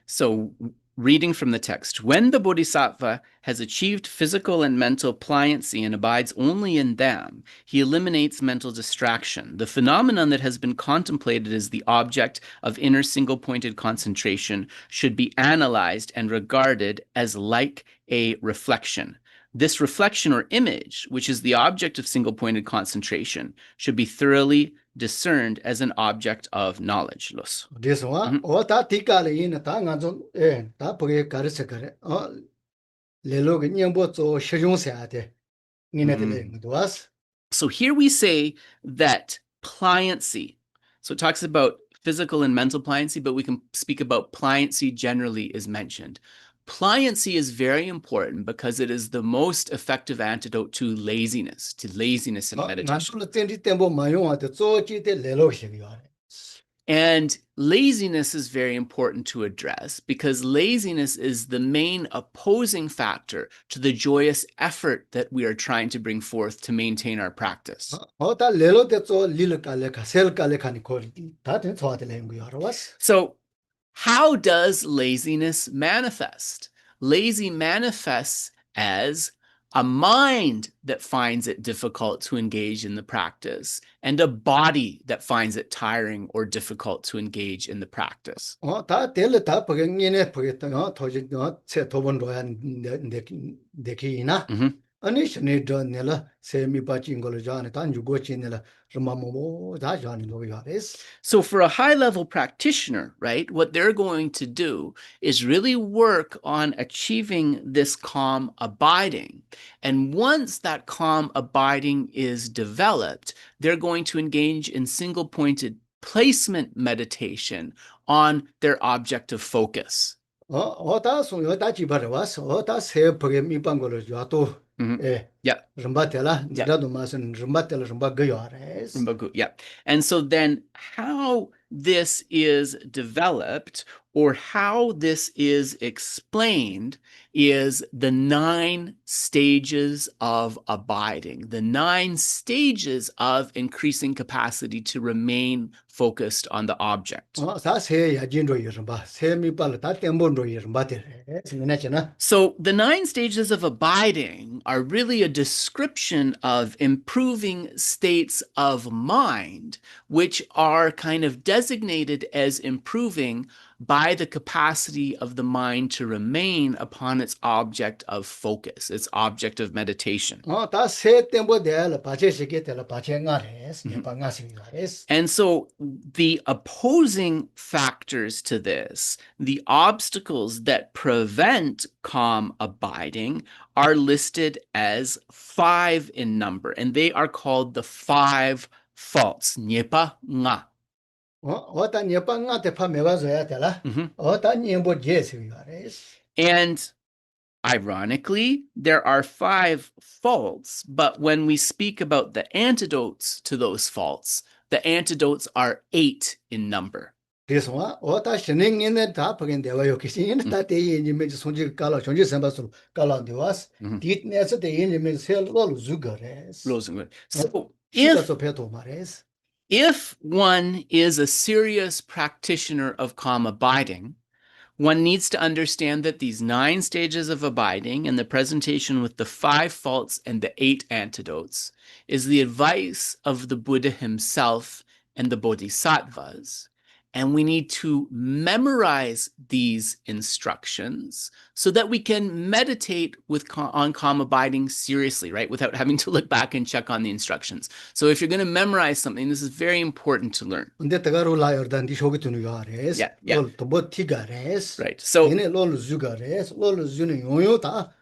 So, reading from the text, when the bodhisattva has achieved physical and mental pliancy and abides only in them, he eliminates mental distraction. The phenomenon that has been contemplated as the object of inner single-pointed concentration should be analyzed and regarded as like a reflection. This reflection or image, which is the object of single-pointed concentration, should be thoroughly discerned as an object of knowledge. So here we say that pliancy, so it talks about physical and mental pliancy, but we can speak about pliancy generally is mentioned. Pliancy is very important because it is the most effective antidote to laziness in meditation. And laziness is very important to address because laziness is the main opposing factor to the joyous effort that we are trying to bring forth to maintain our practice. So, how does laziness manifest? Lazy manifests as a mind that finds it difficult to engage in the practice, and a body that finds it tiring or difficult to engage in the practice. So for a high-level practitioner, right, what they're going to do is really work on achieving this calm abiding. And once that calm abiding is developed, they're going to engage in single-pointed placement meditation on their object of focus. Yeah. Yeah. And so then how this is developed or how this is explained is the 9 stages of abiding, the 9 stages of increasing capacity to remain focused on the object. So the 9 stages of abiding are really a description of improving states of mind, which are kind of designated as improving by the capacity of the mind to remain upon its object of focus, its object of meditation. 다 세템보 대라 바체시게 대라 바체가레스 네방가시가레스. And so the opposing factors to this, the obstacles that prevent calm abiding, are listed as 5 in number, and they are called the 5 faults. Nyepa nga. 어다 네방가 대파 메가줘야 되라. 어다 님보 제시가레스. And ironically, there are 5 faults, but when we speak about the antidotes to those faults, the antidotes are 8 in number. 그래서 어다 신행인의 다 버긴 대와요. 기신은 다 대인님의 손질 깔아 존재 선바스 깔아디와스. 디트네스 대인님의 셀로 주거레스. Rosenwood. So 시가서 배도 말레스. if one is a serious practitioner of calm abiding, one needs to understand that these 9 stages of abiding and the presentation with the 5 faults and the 8 antidotes is the advice of the Buddha himself and the Bodhisattvas. And we need to memorize these instructions so that we can meditate on calm abiding seriously, right? Without having to look back and check on the instructions. So if you're going to memorize something, this is very important to learn. 근데 때가로 라이어단 디쇼기 tunu요 아레스. Yeah. 또 티가레스. Right. So 얘네 롤 주가레스. 롤 주는 요요다.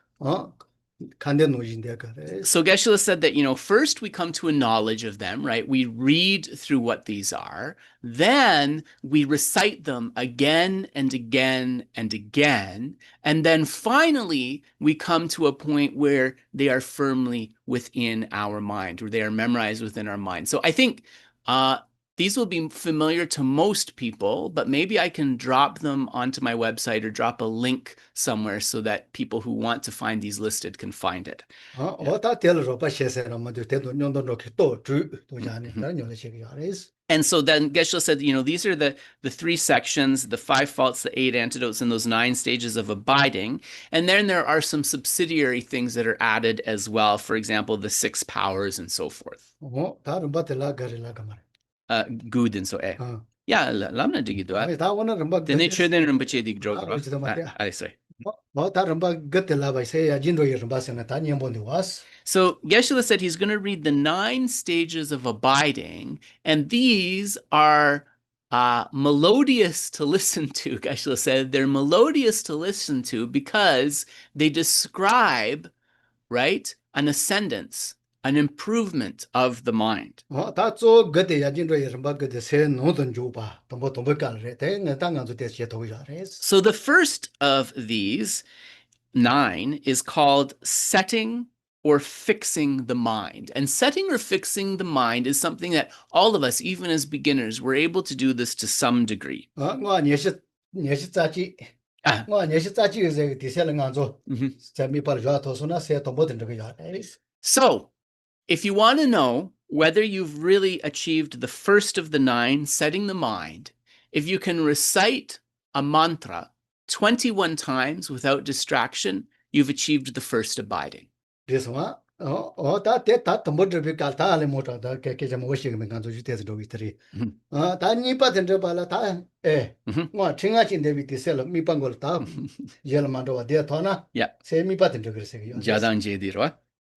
간데 노진데 가레스. So Geshe said that, first we come to a knowledge of them, right? We read through what these are. Then we recite them again and again and again. And then finally, we come to a point where they are firmly within our mind, or they are memorized within our mind. So I think these will be familiar to most people, but maybe I can drop them onto my website or drop a link somewhere so that people who want to find these listed can find it. And so then Geshe said, these are the 3 sections, the 5 faults, the 8 antidotes, and those 9 stages of abiding. And then there are some subsidiary things that are added as well. For example, the 6 powers and so forth. Good and so Yeah, lamna digi do. Dene chöden rinpoche dig droga. I say. So Geshe said he's going to read the 9 stages of abiding, and these are melodious to listen to. Geshe said they're melodious to listen to because they describe, right, an ascendance, an improvement of the mind. So the first of these 9 is called setting or fixing the mind. And setting or fixing the mind is something that all of us, even as beginners, we're able to do this to some degree. So, if you want to know whether you've really achieved the first of the 9, setting the mind, if you can recite a mantra 21 times without distraction, you've achieved the first abiding.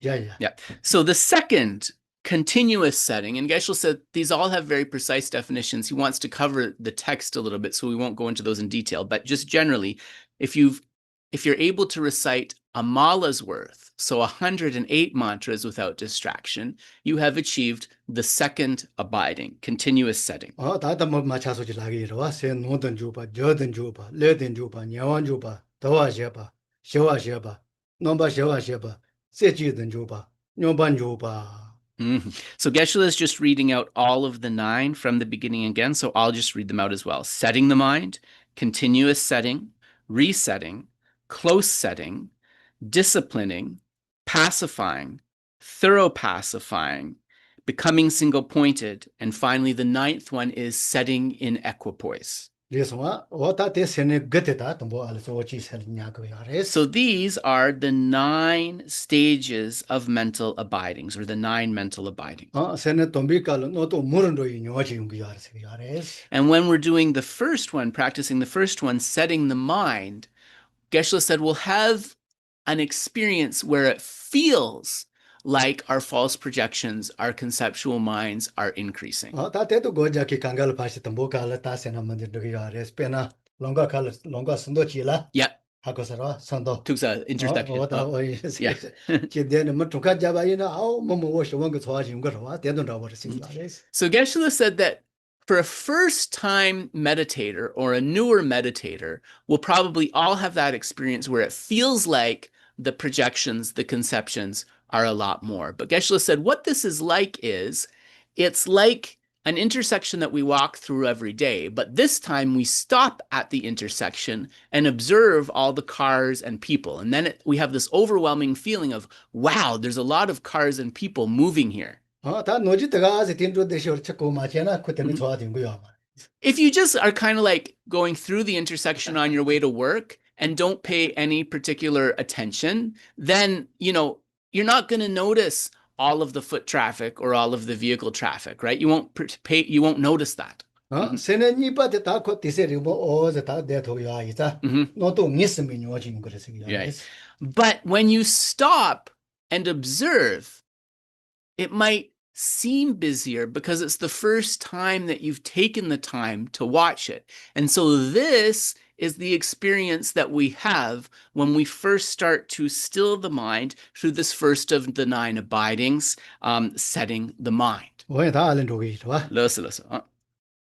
Yeah. So the second continuous setting, and Geshe said these all have very precise definitions. He wants to cover the text a little bit, so we won't go into those in detail. But just generally, if you're able to recite a mala's worth, so 108 mantras without distraction, you have achieved the second abiding, continuous setting. So Geshe is just reading out all of the 9 from the beginning again, so I'll just read them out as well. Setting the mind, continuous setting, resetting, close setting, disciplining, pacifying, thorough pacifying, becoming single-pointed, and finally the 9th one is setting in equipoise. 리스마 오타 테세네 게테다 또 알서 오치 셀냐고 야레스. So these are the 9 stages of mental abidings, or the 9 mental abidings. 세네 돈비칼 노토 무른도 이뇨지 용기 야레스. And when we're doing the first one, practicing the first one, setting the mind, Geshe said we'll have an experience where it feels like our false projections, our conceptual minds are increasing. 다테도 고자키 강갈 파시 덤보칼 타세나 만들도 야레스 페나 롱가 선도치라. Yeah. 하고서라 선도. Tuksa intersection. 오다 오이. Yeah. 제대로 뭐 tuk가 잡아이나 아우 뭐뭐 워시 원거 좋아지는 거라. 대돈다 버리시 야레스. So Geshe said that for a first-time meditator or a newer meditator, we'll probably all have that experience where it feels like the projections, the conceptions are a lot more. But Geshe said what this is like is, it's like an intersection that we walk through every day, but this time we stop at the intersection and observe all the cars and people. And then we have this overwhelming feeling of, wow, there's a lot of cars and people moving here. 다 노지다가 아직 딘도 대시를 찾고 마치나 그때는 좋아진 거야. If you just are kind of like going through the intersection on your way to work and don't pay any particular attention, then, you're not going to notice all of the foot traffic or all of the vehicle traffic, right? You won't notice that. 세네니 빠데 다코 디세리 뭐 어제 다 대토야 이자. 너도 미스미 뇨진 그래서 Yeah. But when you stop and observe, it might seem busier because it's the first time that you've taken the time to watch it. And so this is the experience that we have when we first start to still the mind through this first of the 9 abidings, setting the mind. 왜 다 알는 저기 좋아? Listen.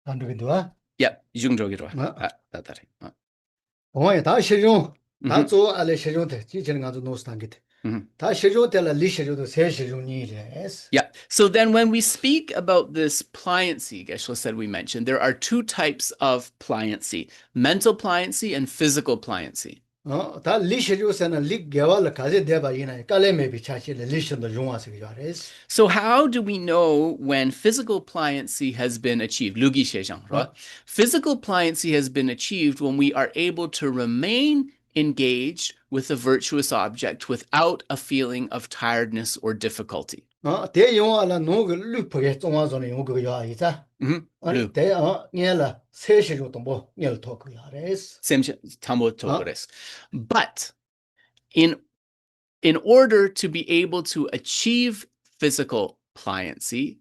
안 저기 좋아? Yep, 이중적이로. 왜 다 실용 다조 알레 실용대 지지는 가서 노스탄게데. 다 실용대라 리실용도 세 실용이래스. Yeah. So then when we speak about this pliancy, Geshe said we mentioned, there are 2 types of pliancy, mental pliancy and physical pliancy. 다 리실용세는 리개월 가지 대바 이나 깔레메비 차실레 리실도 용화서 야레스. So how do we know when physical pliancy has been achieved? 루기 셰장, right? Physical pliancy has been achieved when we are able to remain engaged with a virtuous object without a feeling of tiredness or difficulty. 대용화라 노그 루프게 종화전에 용그 야이자. 아니 대 녀라 세 실용도 뭐 녀를 토그 야레스. But in order to be able to achieve physical pliancy,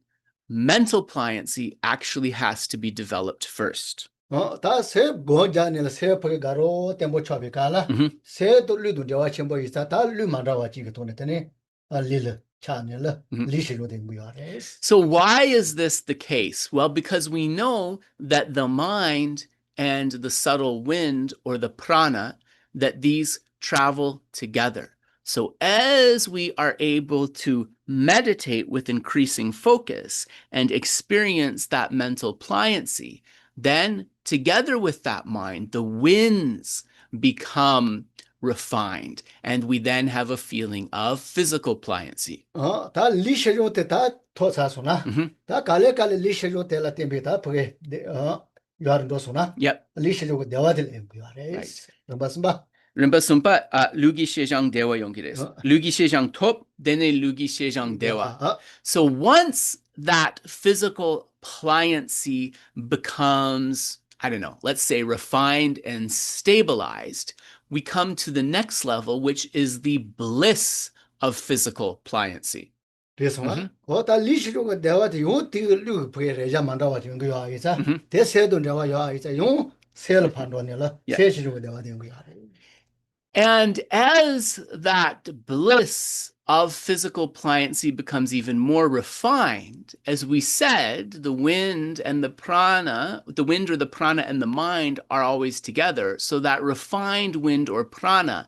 mental pliancy actually has to be developed first. 다세 고자네라 세 포게 가로 템보 차비가라 세 돌리도 저와 첨보 있다 다 류만라와 지게 돈에더니 리르 차네라 리시로 된 거야레스. So why is this the case? Well, because we know that the mind and the subtle wind or the prana, that these travel together. So as we are able to meditate with increasing focus and experience that mental pliancy, then together with that mind, the winds become refined, and we then have a feeling of physical pliancy. 다 리시로 때다 토사소나 다 갈레 리시로 때라 템베다 포게 요아르도소나 Yep. 리시로 대화될 엠고야레스. 넘바스바 Rinpa Sumpa, Lugi Shejang Dewa Yongires. Lugi Shejang Top, Dene Lugi Shejang Dewa. So once that physical pliancy becomes, I don't know, let's say refined and stabilized, we come to the next level, which is the bliss of physical pliancy. 그래서 다 리시로가 대화도 요 뒤를 포게 레자 만다와 된 거야이자. 대세도 대화 야이자 요 세를 판도네라 세시로가 대화 된 거야. And as that bliss of physical pliancy becomes even more refined, as we said, the wind and the prana, the wind or the prana and the mind are always together. So that refined wind or prana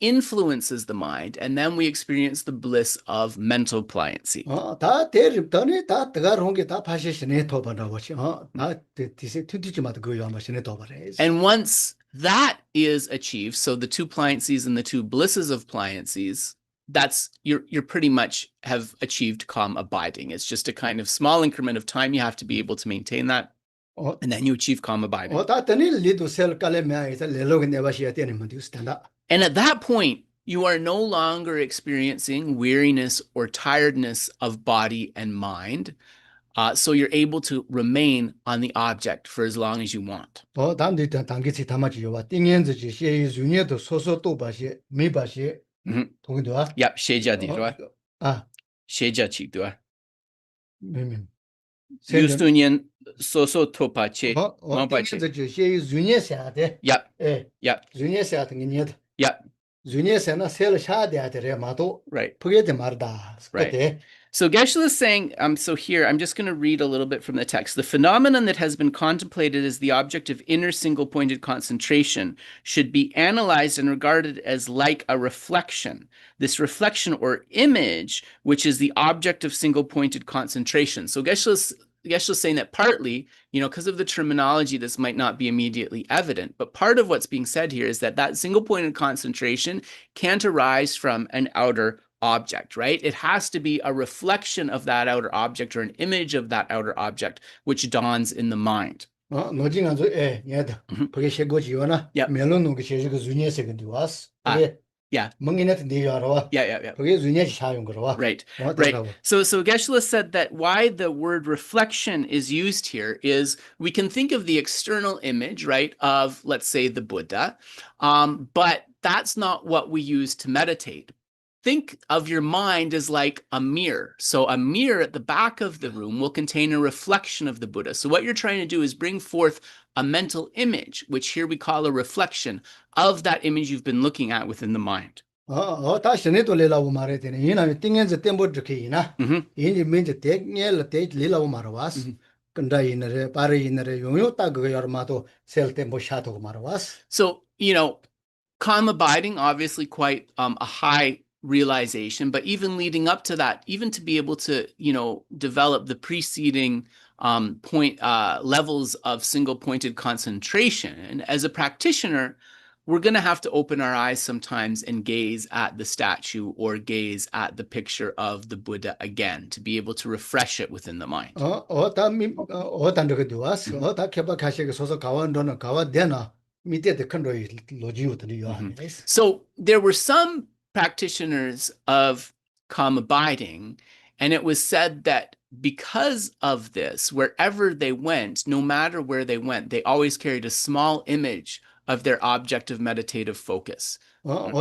influences the mind, and then we experience the bliss of mental pliancy. 다 대립더니 다 뜨가롱게 다 파시시네 도바나워치. 다 디세 튜티지마도 그거 아마시네 도바레. And once that is achieved, so the 2 pliancies and the 2 blisses of pliancies, that's you're pretty much have achieved calm abiding. It's just a kind of small increment of time you have to be able to maintain that. 어, and then you achieve calm abiding. 다 때니 리도 셀 깔레 메아이서 레로게 네바시아 때니 만디 스탠다. And at that point, you are no longer experiencing weariness or tiredness of body and mind. So you're able to remain on the object for as long as you want. 담디 당기치 담아지 요와 띵엔즈지 셰이 주니에도 소소 또 바시 미바시 동도아. Yep, sheja di, right? 아, Sheja chi, right? 미미. Yustunyan soso topa che. 띵엔즈지 셰이 주니에샤데. Yep, 에. yep, 주니에샤 등이니에도. yep, 주니에샤나 셀 샤데아데레 마도. right. 포게데 마르다. Right. So Geshe is saying, so here, I'm just going to read a little bit from the text. The phenomenon that has been contemplated as the object of inner single-pointed concentration should be analyzed and regarded as like a reflection. This reflection or image, which is the object of single-pointed concentration. So Geshe is saying that partly, because of the terminology, this might not be immediately evident, but part of what's being said here is that single-pointed concentration can't arise from an outer object, right? It has to be a reflection of that outer object or an image of that outer object, which dawns in the mind. 노징아조 에 얘다. 그게 셰고지요나. 멜론노게 셰지고 주니에세근디 와스. Yeah. Yeah. Right. So Geshe said that why the word reflection is used here is we can think of the external image, right, of, let's say, the Buddha, but that's not what we use to meditate. Think of your mind as like a mirror. So a mirror at the back of the room will contain a reflection of the Buddha. So what you're trying to do is bring forth a mental image, which here we call a reflection of that image you've been looking at within the mind. So, calm abiding, obviously quite a high realization, but even leading up to that, even to be able to, develop the preceding levels of single-pointed concentration. And as a practitioner, we're going to have to open our eyes sometimes and gaze at the statue or gaze at the picture of the Buddha again to be able to refresh it within the mind. So there were some practitioners of calm abiding, and it was said that because of this, wherever they went, no matter where they went, they always carried a small image of their object of meditative focus. Right.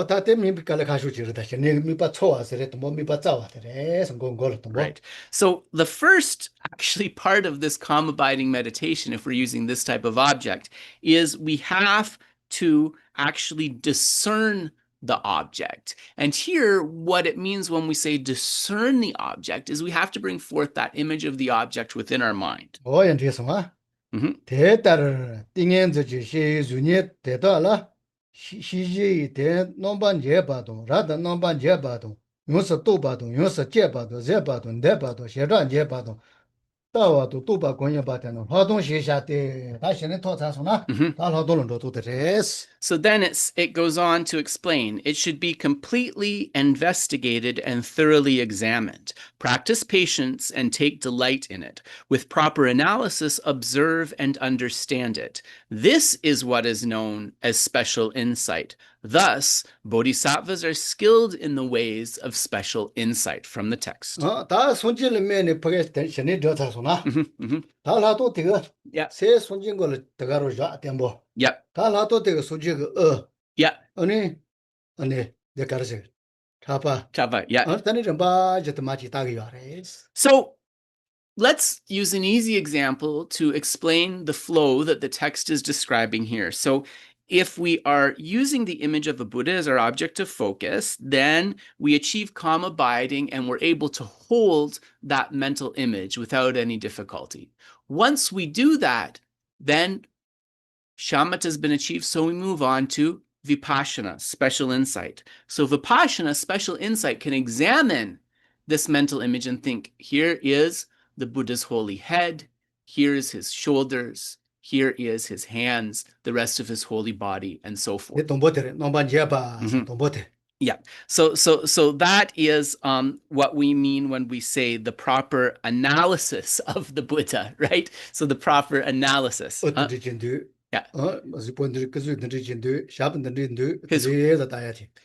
So the first actually part of this calm abiding meditation, if we're using this type of object, is we have to actually discern the object. And here, what it means when we say discern the object is we have to bring forth that image of the object within our mind. So then it goes on to explain, it should be completely investigated and thoroughly examined. Practice patience and take delight in it. With proper analysis, observe and understand it. This is what is known as special insight. Thus, bodhisattvas are skilled in the ways of special insight from the text. So let's use an easy example to explain the flow that the text is describing here. So if we are using the image of a Buddha as our object of focus, then we achieve calm abiding and we're able to hold that mental image without any difficulty. Once we do that, then shamatha has been achieved, so we move on to vipaśyanā, special insight. So vipaśyanā, special insight, can examine this mental image and think, here is the Buddha's holy head, here is his shoulders, here is his hands, the rest of his holy body, and so forth. Yeah. So that is what we mean when we say the proper analysis of the Buddha, right? So the proper analysis. Yeah.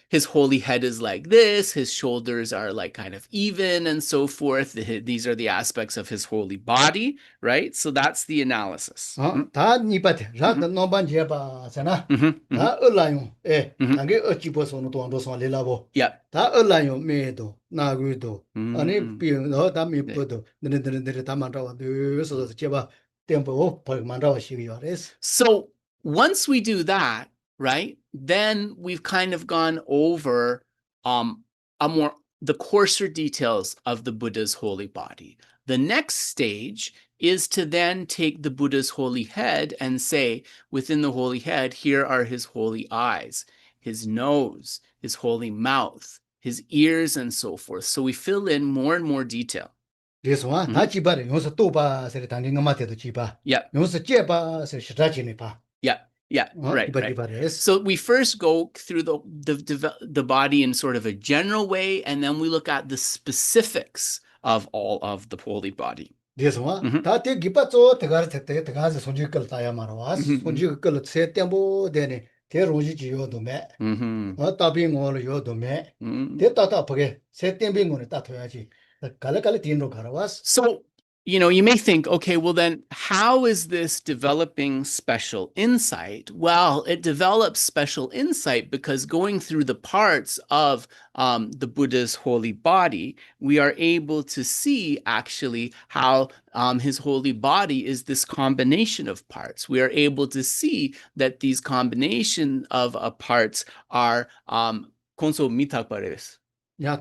His holy head is like this, his shoulders are like kind of even and so forth. These are the aspects of his holy body, right? So that's the analysis. Yeah. So once we do that, right, then we've kind of gone over the coarser details of the Buddha's holy body. The next stage is to then take the Buddha's holy head and say, within the holy head, here are his holy eyes, his nose, his holy mouth, his ears, and so forth. So we fill in more and more detail. Yeah. Yeah, right. So we first go through the body in sort of a general way, and then we look at the specifics of all of the holy body. So, you may think, okay, well then, how is this developing special insight? Well, it develops special insight because going through the parts of the Buddha's holy body, we are able to see actually how his holy body is this combination of parts. We are able to see that these combination of parts are konso mitapares. Right.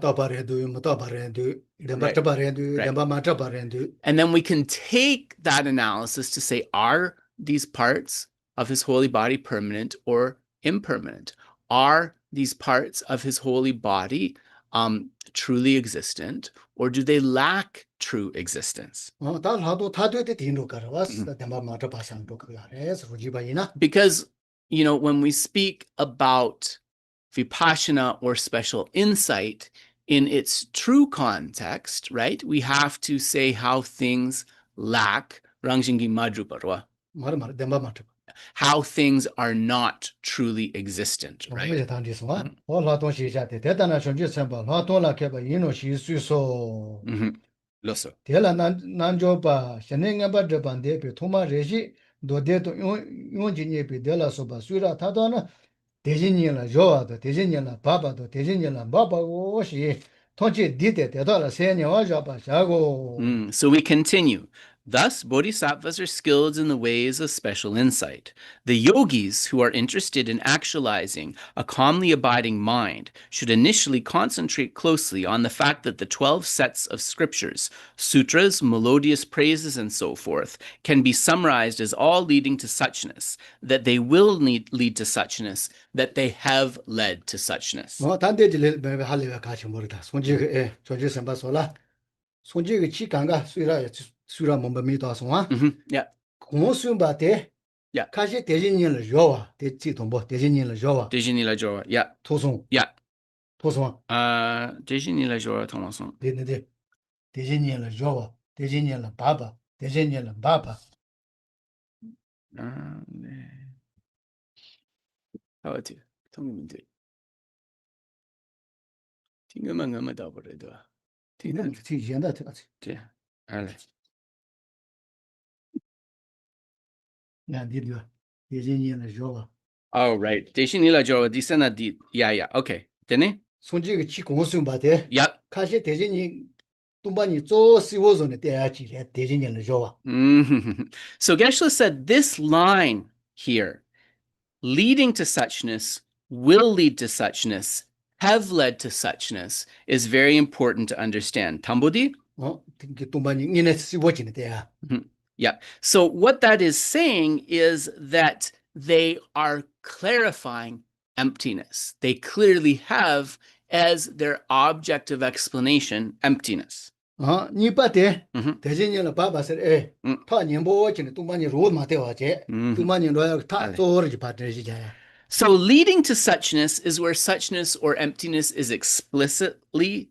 And then we can take that analysis to say, are these parts of his holy body permanent or impermanent? Are these parts of his holy body truly existent, or do they lack true existence? Because, when we speak about vipaśyanā or special insight in its true context, right? We have to say how things lack rangjingi madruparwa. How things are not truly existent, right? Loso. So we continue. Thus, bodhisattvas are skilled in the ways of special insight. The yogis who are interested in actualizing a calmly abiding mind should initially concentrate closely on the fact that the 12 sets of scriptures, sutras, melodious praises, and so forth, can be summarized as all leading to suchness, that they will lead to suchness, that they have led to suchness. Yeah. Yeah. Dejinila jowa. Yeah. Yeah. Dejinila jowa tomason. Dejinila jowa. Dejinila baba. Dejinila baba. How to? 통문제. 팅금만 더버려도. 팅금 지연다 들었지. 네. 알래. Oh, right. Deshinila jowa disana di. Yeah. Okay. Dene? 손지가 치 공수용 바데. Yeah. 카시 대진이 tumban이 조 시워존에 대야지 대진이는 jowa. So Geshe said this line here, leading to suchness, will lead to suchness, have led to suchness, is very important to understand. Tambodi? Yeah. So what that is saying is that they are clarifying emptiness. They clearly have as their object of explanation emptiness. So So leading to suchness is where suchness or emptiness is explicitly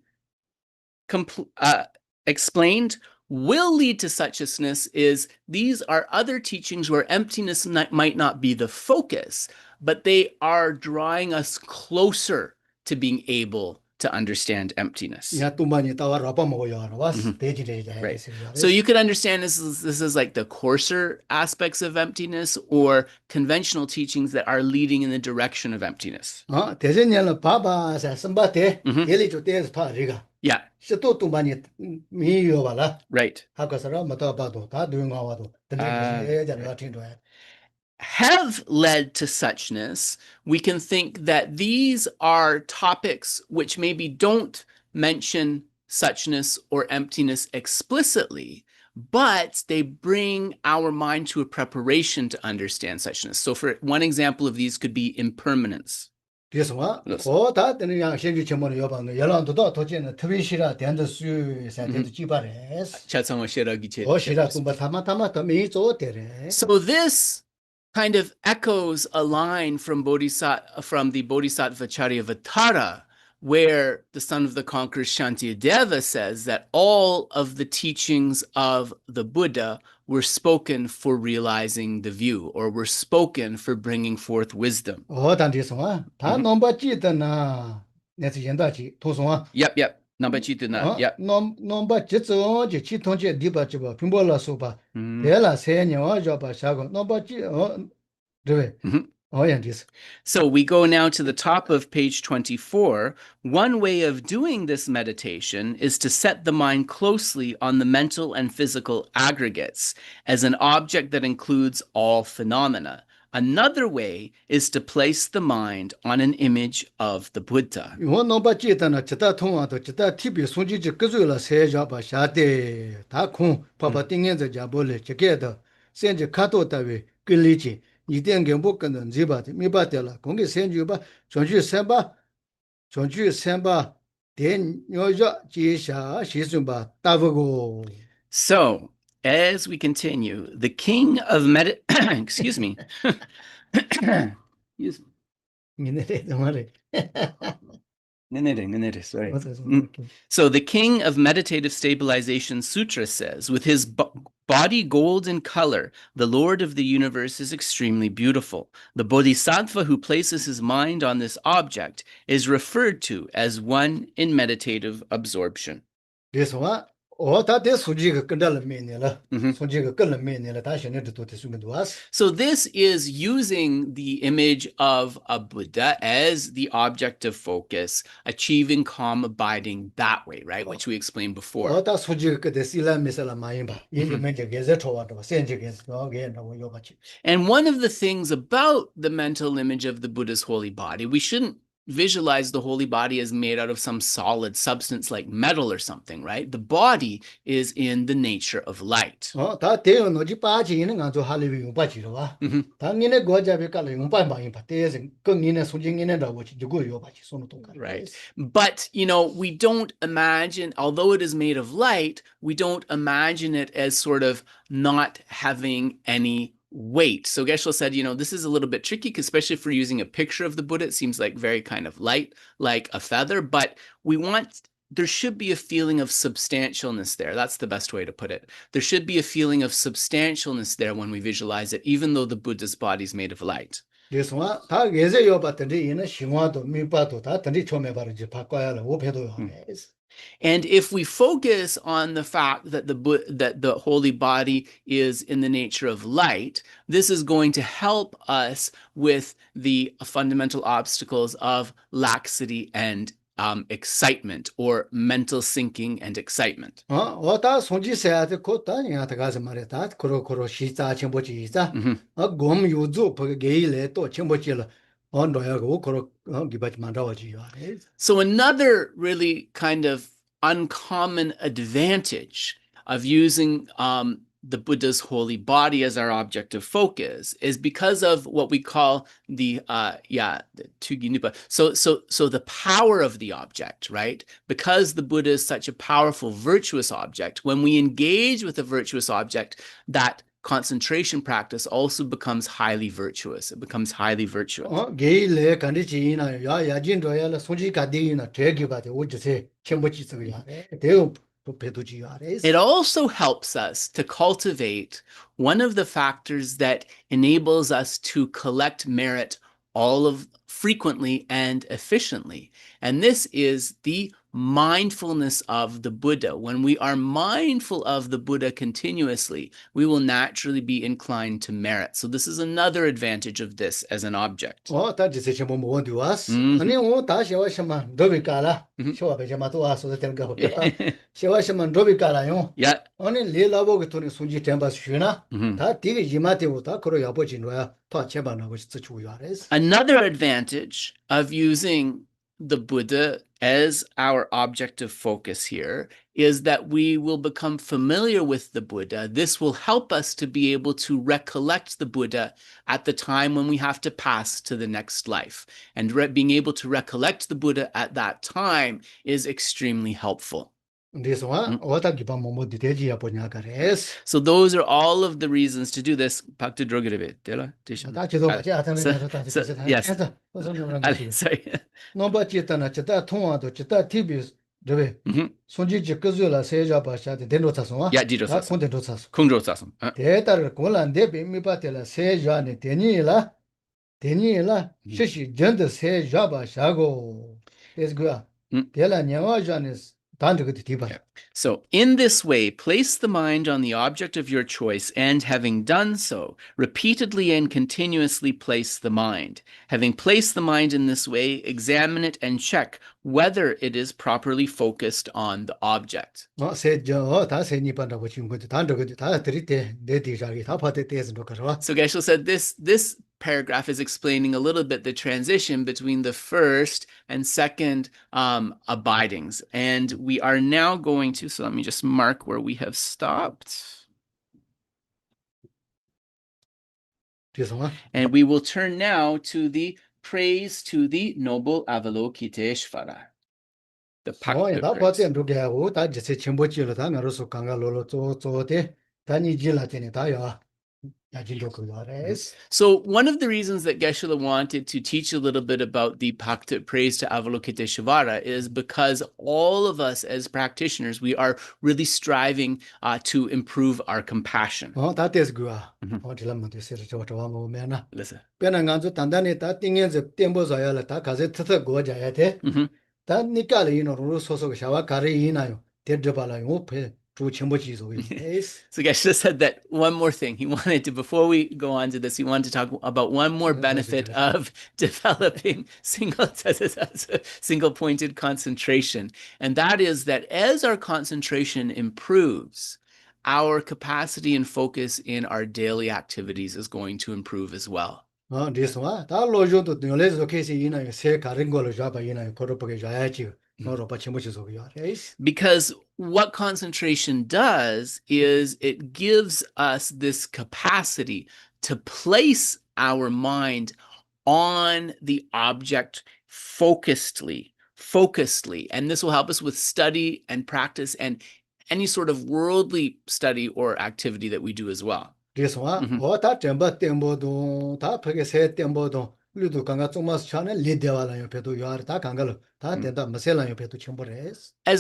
explained. Will lead to suchness is these are other teachings where emptiness might not be the focus, but they are drawing us closer to being able to understand emptiness. 야 tumba니 tawa rapa mo yo na was Mhm. deji deji Right. So you could understand this is like the coarser aspects of emptiness or conventional teachings that are leading in the direction of emptiness. 대전년은 바바 사 선바테 Mhm. 데리 조 데스 파 리가 Yeah, 시도 tum바니 미요 발라 right. 하고서라 마타 바도 다 두용아와도 던데 자가 팅도야 Have led to suchness, we can think that these are topics which maybe don't mention suchness or emptiness explicitly, but they bring our mind to a preparation to understand suchness. So for one example of these could be impermanence. 그래서 와 Yes. 고다 되는 양 현지 전문의 요방의 열랑도도 도지는 트위시라 대한도 수사 대도 지바레스 오시라 tum바 타마타마 더 미조 데레 So this kind of echoes a line from the Bodhisattva Charyavatara, where the son of the conqueror Shantideva says that all of the teachings of the Buddha were spoken for realizing the view, or were spoken for bringing forth wisdom. 단디서 다 넘바 찌드나 내지 연다지 도송아 Yep. Nambachitana. Yep. 넘바 찌죠 지 치통제 디바지바 빈볼라 소바 내라 세녀 저바 샤고 넘바 찌 그래 연디스 So we go now to the top of page 24. One way of doing this meditation is to set the mind closely on the mental and physical aggregates as an object that includes all phenomena. Another way is to place the mind on an image of the Buddha. 요 넘바 찌드나 지다 통화도 지다 티비 손지지 그즈라 세자바 샤데 다콩 파파 띵엔자 자볼레 제게다 센제 카도 따위 끌리지 이땡게 못 끊는 지바데 미바데라 공개 센주바 전주 센바 된 여자 지샤 시순바 따보고 So, as we continue, the king of excuse me. Excuse me. 니네 말에 Sorry. So the King of Meditative Stabilization Sutra says, with his body gold in color, the Lord of the universe is extremely beautiful. The Bodhisattva who places his mind on this object is referred to as one in meditative absorption. 그래서 다대 수지가 끝날 메네라 수지가 끝날 메네라 다시 내도 되수면 도와스 So this is using the image of a Buddha as the object of focus, achieving calm abiding that way, right? Which we explained before. 다 수지가 끝에 실라 메살라 마인바 이게 맨제 게제 초와도 센제게 너게나고 요바치 And one of the things about the mental image of the Buddha's holy body, we shouldn't visualize the holy body as made out of some solid substance like metal or something, right? The body is in the nature of light. 다 대요 노지 빠지는 간조 할리비 용바지로와 당연히 고자베 깔로 용바마인 바테스更니네 소징이네라고 지고 요바지 손도 똑같아 Right. But, we don't imagine, although it is made of light, we don't imagine it as sort of not having any weight. So Geshe said, this is a little bit tricky, especially if we're using a picture of the Buddha. It seems like very kind of light, like a feather, but there should be a feeling of substantialness there. That's the best way to put it. There should be a feeling of substantialness there when we visualize it, even though the Buddha's body is made of light. 그래서 다 예제 요바던데 이는 신화도 미바도 다 던지 처음에 바르지 바꿔야 오페도 하면서 And if we focus on the fact that the holy body is in the nature of light, this is going to help us with the fundamental obstacles of laxity and excitement, or mental sinking and excitement. 다 손지세야데 코다 야다 가서 말했다 코로코로 시자 첨보지자 곰 유주 버게일에 또 첨보지라 너야고 코로 기바지 만다와지요. So another really kind of uncommon advantage of using the Buddha's holy body as our object of focus is because of what we call the Tuginipa. So the power of the object, right? Because the Buddha is such a powerful, virtuous object, when we engage with a virtuous object, that concentration practice also becomes highly virtuous. It becomes highly virtuous. 게일레 간디지나 야 야진도야라 손지가디나 되기바데 오지세 쳔보치서야 대우 배도지야레스 It also helps us to cultivate one of the factors that enables us to collect merit frequently and efficiently. And this is the mindfulness of the Buddha. When we are mindful of the Buddha continuously, we will naturally be inclined to merit. So this is another advantage of this as an object. 다지세 쳔보 모원디와스 아니 다시와시마 도비까라 쇼아베자마도와서 된거 쇼아시마 도비까라요 Yeah. 아니 레라보게 토니 손지 템바스슈나 다 디게 이마테보다 그러 야보진로야 더 제반하고 쓰주야레스 Another advantage of using the Buddha as our object of focus here is that we will become familiar with the Buddha. This will help us to be able to recollect the Buddha at the time when we have to pass to the next life. And being able to recollect the Buddha at that time is extremely helpful. So those are all of the reasons to do this. Yes. Sorry. Yeah, Kungro-sasun. So, in this way, place the mind on the object of your choice, and having done so, repeatedly and continuously place the mind. Having placed the mind in this way, examine it and check whether it is properly focused on the object. So Geshe said this paragraph is explaining a little bit the transition between the first and second abidings. And we are now going to, so let me just mark where we have stopped. And we will turn now to the praise to the noble Avalokiteshvara. The So one of the reasons that Geshe wanted to teach a little bit about the Bhakti praise to Avalokiteshvara is because all of us as practitioners, we are really striving to improve our compassion. Listen. So Geshe said that one more thing. He wanted to, before we go on to this, he wanted to talk about one more benefit of developing single-pointed concentration. And that is that as our concentration improves, our capacity and focus in our daily activities is going to improve as well. Because what concentration does is it gives us this capacity to place our mind on the object focusedly, and this will help us with study and practice and any sort of worldly study or activity that we do as well. As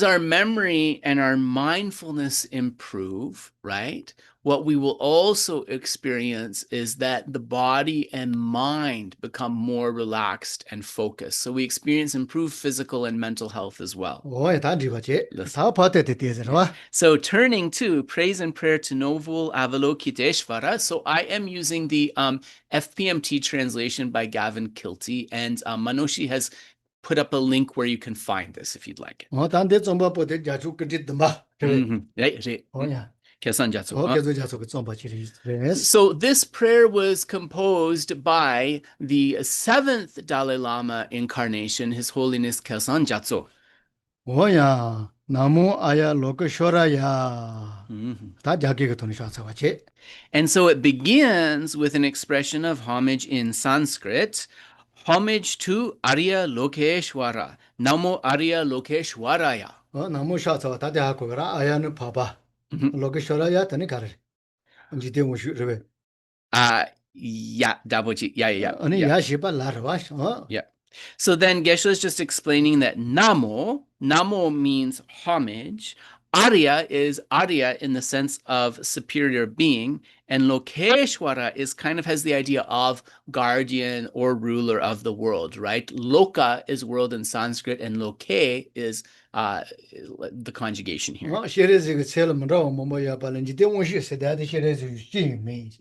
our memory and our mindfulness improve, right, what we will also experience is that the body and mind become more relaxed and focused. So we experience improved physical and mental health as well. So turning to praise and prayer to noble Avalokiteshvara. So I am using the FPMT translation by Gavin Kilty, and Manoshi has put up a link where you can find this if you'd like it. So this prayer was composed by the 7th Dalai Lama incarnation, His Holiness Kelsang Gyatso. And so it begins with an expression of homage in Sanskrit. Homage to Arya Lokeshwara. Namo Arya Lokeshwaraya. Jite wushu rebe. Yeah, daboji. Yeah. Ani ya shiba la rwa. Yeah. So then Geshe is just explaining that Namo means homage. Arya is Arya in the sense of superior being, and Lokeshwara is kind of has the idea of guardian or ruler of the world, right? Loka is world in Sanskrit, and Loke is the conjugation here. Sherezi ge tsela mra momo ya balan jite wushu sedade sherezi ji me.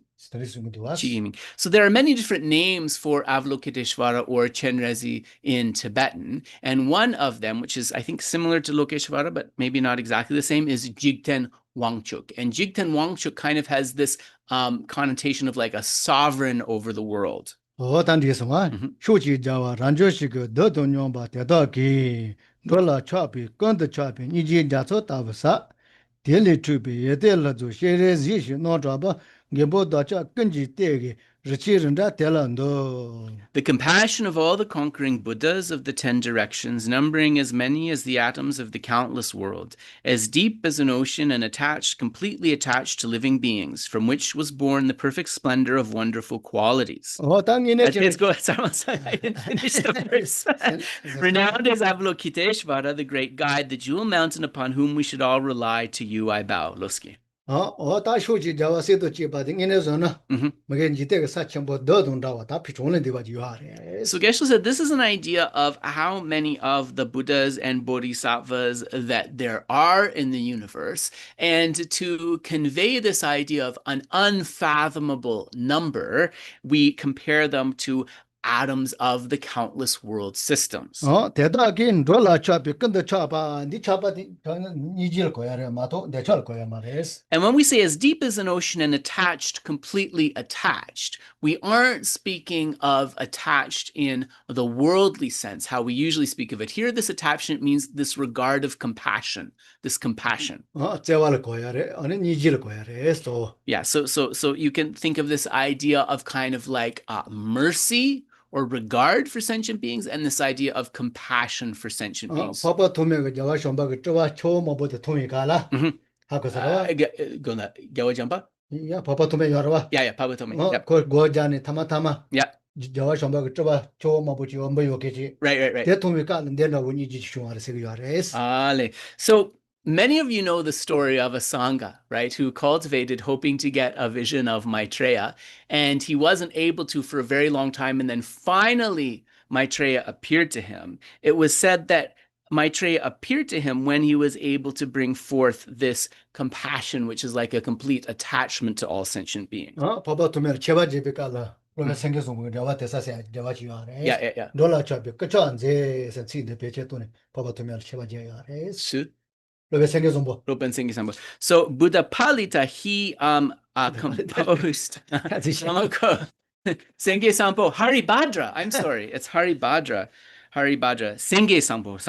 So there are many different names for Avalokiteshvara or Chenrezi in Tibetan, and one of them, which is I think similar to Lokeshvara but maybe not exactly the same, is Jigten Wangchuk. And Jigten Wangchuk kind of has this connotation of like a sovereign over the world. Shuji Jawa Ranjoshik Dodonyomba Tedaki Dola Chapi Gonda Chapi Niji Jato Tabasa Daily Trubi Yedela to Sherezi no draba Gebo Dacha Genji Tegi Richiranda Telando. The compassion of all the conquering Buddhas of the 10 directions, numbering as many as the atoms of the countless world, as deep as an ocean and completely attached to living beings, from which was born the perfect splendor of wonderful qualities. Let's go. I didn't finish the verse. Renowned as Avalokiteshvara, the great guide, the jewel mountain upon whom we should all rely, to you I bow. Loski. Shuji Jawa Sedo Chiba Inezona. So Geshe said this is an idea of how many of the Buddhas and Bodhisattvas that there are in the universe, and to convey this idea of an unfathomable number, we compare them to atoms of the countless world systems. And when we say as deep as an ocean and attached, completely attached, we aren't speaking of attached in the worldly sense, how we usually speak of it. Here, this attachment means this regard of compassion, this compassion. Yeah, so you can think of this idea of kind of like mercy or regard for sentient beings, and this idea of compassion for sentient beings. Yeah, Papa Tome Yarwa. Yeah, Papa Tome. Yep. Gojani Tamatama. Yeah. Jawa Shomba Choba, Cho Mabuchi, Ombayokechi. Right. They told me, and then when you did show us a So many of you know the story of a Sangha, right, who cultivated hoping to get a vision of Maitreya, and he wasn't able to for a very long time, and then finally Maitreya appeared to him. It was said that Maitreya appeared to him when he was able to bring forth this compassion, which is like a complete attachment to all sentient beings. Papa Tomer Cheva Jibikala. Yeah. Dola Chabi, Kachanze, and see the Pechetone, Papa Tomer Cheva Jaya. So Buddha Palita, he composed Senge Sampo Haribhadra. I'm sorry, it's Haribhadra. Senge Sampo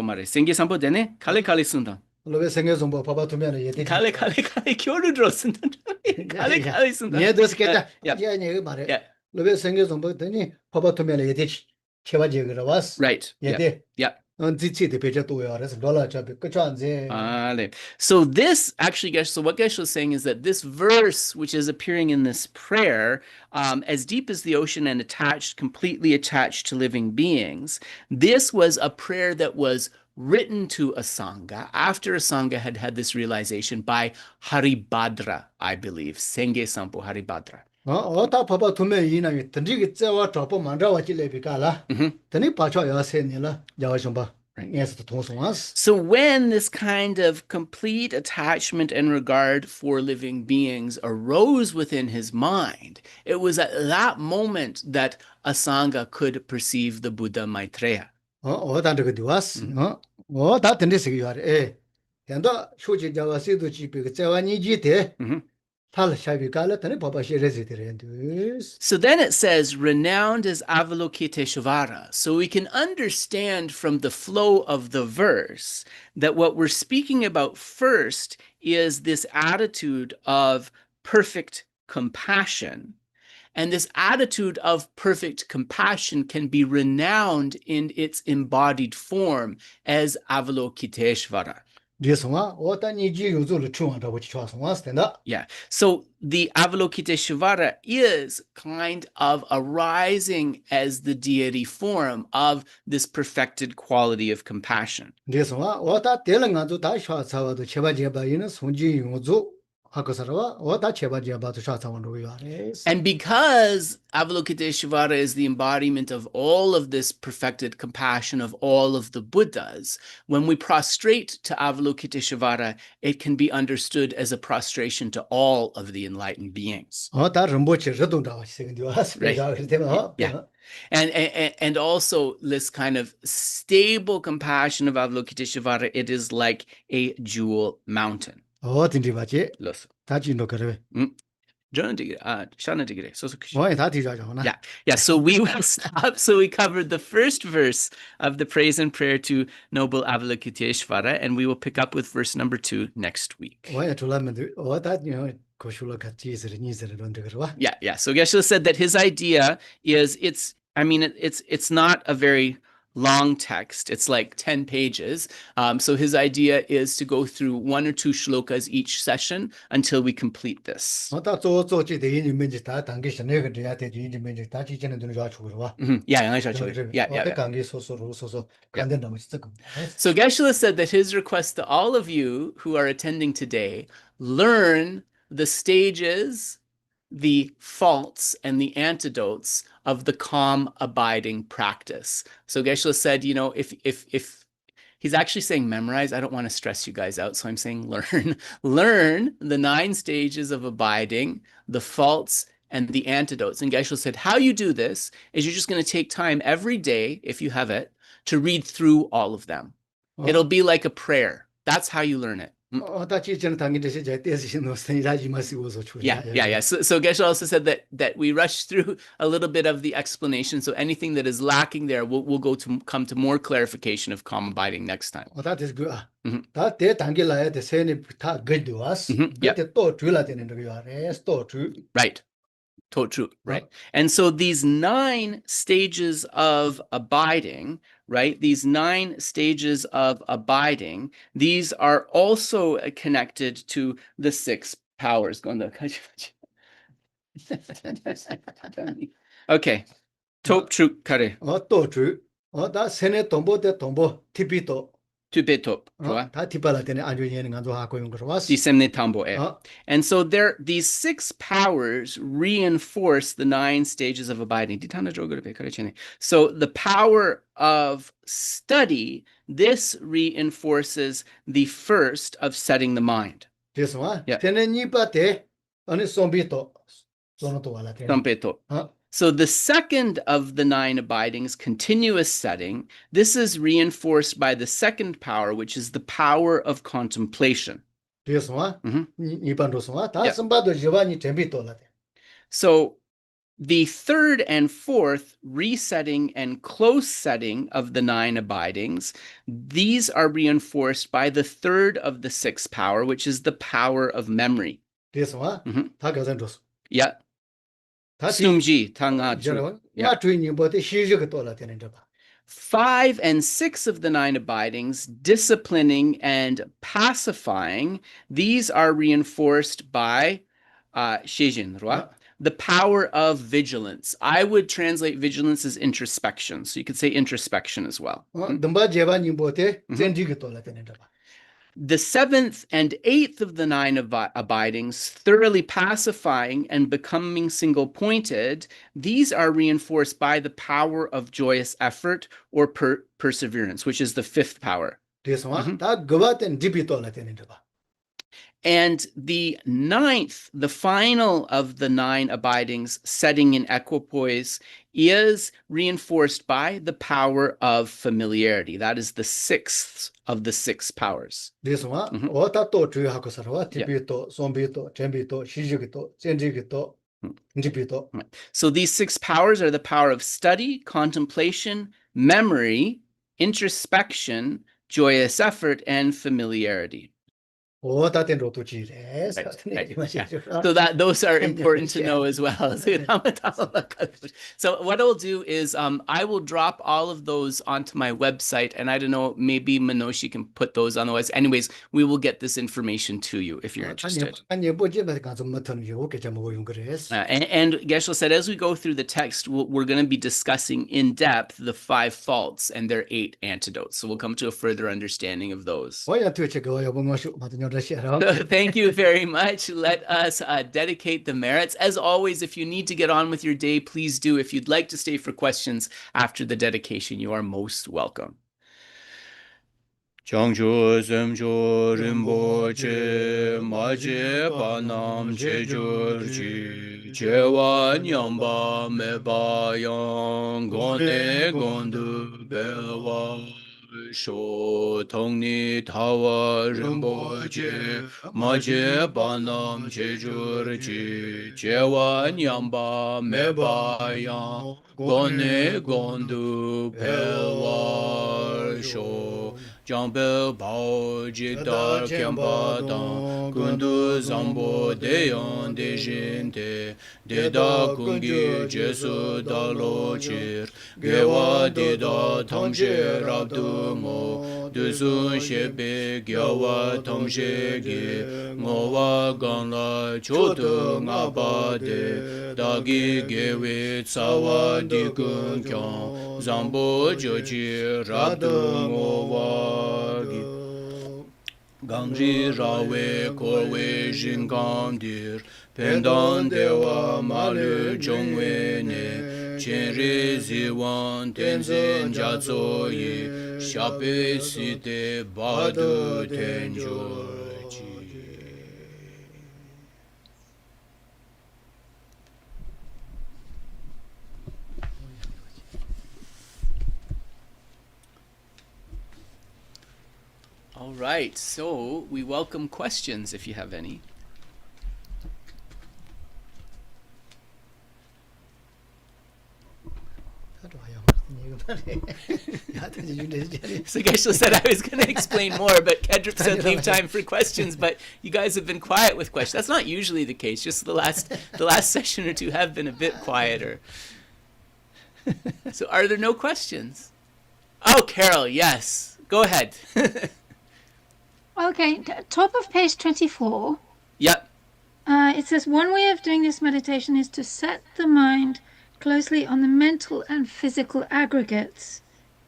Mare. Senge Sampo dene kale sundan. Lobe Senge Sampo Papa Tomer Yeti. Kale kyoru drosundan. Kale sundan. Yeah, those get yeah. Lobe Senge Sampo dene Papa Tomer Yeti. Cheva Jagravas. Right. Yeah. So this actually, Geshe, so what Geshe is saying is that this verse, which is appearing in this prayer, as deep as the ocean and completely attached to living beings, this was a prayer that was written to a Sangha after a Sangha had had this realization by Haribhadra, I believe. Senge Sampo Haribhadra. Papa Tume Yina, Tandri Tsewa Tropo Mandrawa Chilebicala, Tani Pacho Yasenila, Jawashamba. Yes, so when this kind of complete attachment and regard for living beings arose within his mind, it was at that moment that a Sangha could perceive the Buddha Maitreya. So then it says, renowned as Avalokiteshvara. So we can understand from the flow of the verse that what we're speaking about first is this attitude of perfect compassion. And this attitude of perfect compassion can be renowned in its embodied form as Avalokiteshvara. 디스와 오타니지 요zul을 추원하고 추와서 된다. Yeah. So the Avalokiteshvara is kind of arising as the deity form of this perfected quality of compassion. 디스와 오타 텔랑아도 다 샤사와도 제바제바이는 손지 요zu 하고서와 오타 제바제바도 샤사원로 요아레스. And because Avalokiteshvara is the embodiment of all of this perfected compassion of all of the Buddhas, when we prostrate to Avalokiteshvara, it can be understood as a prostration to all of the enlightened beings. 오타 럼보체 르동다와 시근디와 Yeah. And also this kind of stable compassion of Avalokiteshvara, it is like a jewel mountain. 어딘디바지 Look. 다진도 그래. Yeah. Yeah. So we will stop. So we covered the first verse of the praise and prayer to noble Avalokiteshvara, and we will pick up with verse number 2 next week. Yeah. So Geshe said that his idea is it's not a very long text. It's like 10 pages. So his idea is to go through 1 or 2 shlokas each session until we complete this. Yeah. So Geshe said that his request to all of you who are attending today, learn the stages, the faults, and the antidotes of the calm abiding practice. So Geshe said, if he's actually saying memorize, I don't want to stress you guys out, so I'm saying learn the 9 stages of abiding, the faults, and the antidotes. And Geshe said, how you do this is you're just going to take time every day, if you have it, to read through all of them. It'll be like a prayer. That's how you learn it. Yeah. So Geshe also said that we rush through a little bit of the explanation. So anything that is lacking there, we'll come to more clarification of calm abiding next time. That is good. Right. True. Right. And so these 9 stages of abiding, right? These 9 stages of abiding, these are also connected to the 6 powers. Okay. Top true kare. Tibetop. And so these 6 powers reinforce the 9 stages of abiding. So the power of study, this reinforces the first of setting the mind. So the second of the 9 abidings, continuous setting, this is reinforced by the second power, which is the power of contemplation. So the third and fourth, resetting and close setting of the 9 abidings, these are reinforced by the third of the 6 power, which is the power of memory. Yeah. 5 and 6 of the 9 abidings, disciplining and pacifying, these are reinforced by the power of vigilance. I would translate vigilance as introspection. So you could say introspection as well. The 7th and 8th of the 9 abidings, thoroughly pacifying and becoming single-pointed, these are reinforced by the power of joyous effort or perseverance, which is the 5th power. And the 9th, the final of the 9 abidings, setting in equipoise, is reinforced by the power of familiarity. That is the 6th of the 6 powers. So these 6 powers are the power of study, contemplation, memory, introspection, joyous effort, and familiarity. 오 다된 로토지래. Right. Yeah. So that those are important to know as well. So what I'll do is I will drop all of those onto my website, and I don't know, maybe Minoshi can put those on the website. Anyways, we will get this information to you if you're interested. And Geshe said, as we go through the text, we're going to be discussing in depth the 5 faults and their 8 antidotes. So we'll come to a further understanding of those. Thank you very much. Let us dedicate the merits. As always, if you need to get on with your day, please do. If you'd like to stay for questions after the dedication, you are most welcome. Changjo zemjo rinpoche maje panam chejurji chewa nyamba meba yang gonde gondu belwa sho tongni tawa rinpoche maje panam chejurji chewa nyamba meba yang gonde gondu belwa sho Jambel bao jidar kyamba dang kundu zambo deyon de jinte deda kungi jesu dalo chir gewa deda tamshe rabdu mo duzun shebe gyawa tamshe ge ngowa ganla chodu ngaba de dagi gewe tsawa digun kyang zambo joji rabdu ngowa Gangri rawe korwe jingamdir Pendan dewa malu jongwe ne Chenri ziwan tenzin jatsoyi Shape site badu tenjorji All right, so we welcome questions if you have any. So Geshe said I was going to explain more, but Kedrup said leave time for questions, but you guys have been quiet with questions. That's not usually the case, just the last session or two have been a bit quieter. So are there no questions? Oh, Carol, yes. Go ahead. Okay, top of page 24. Yep. It says, one way of doing this meditation is to set the mind closely on the mental and physical aggregates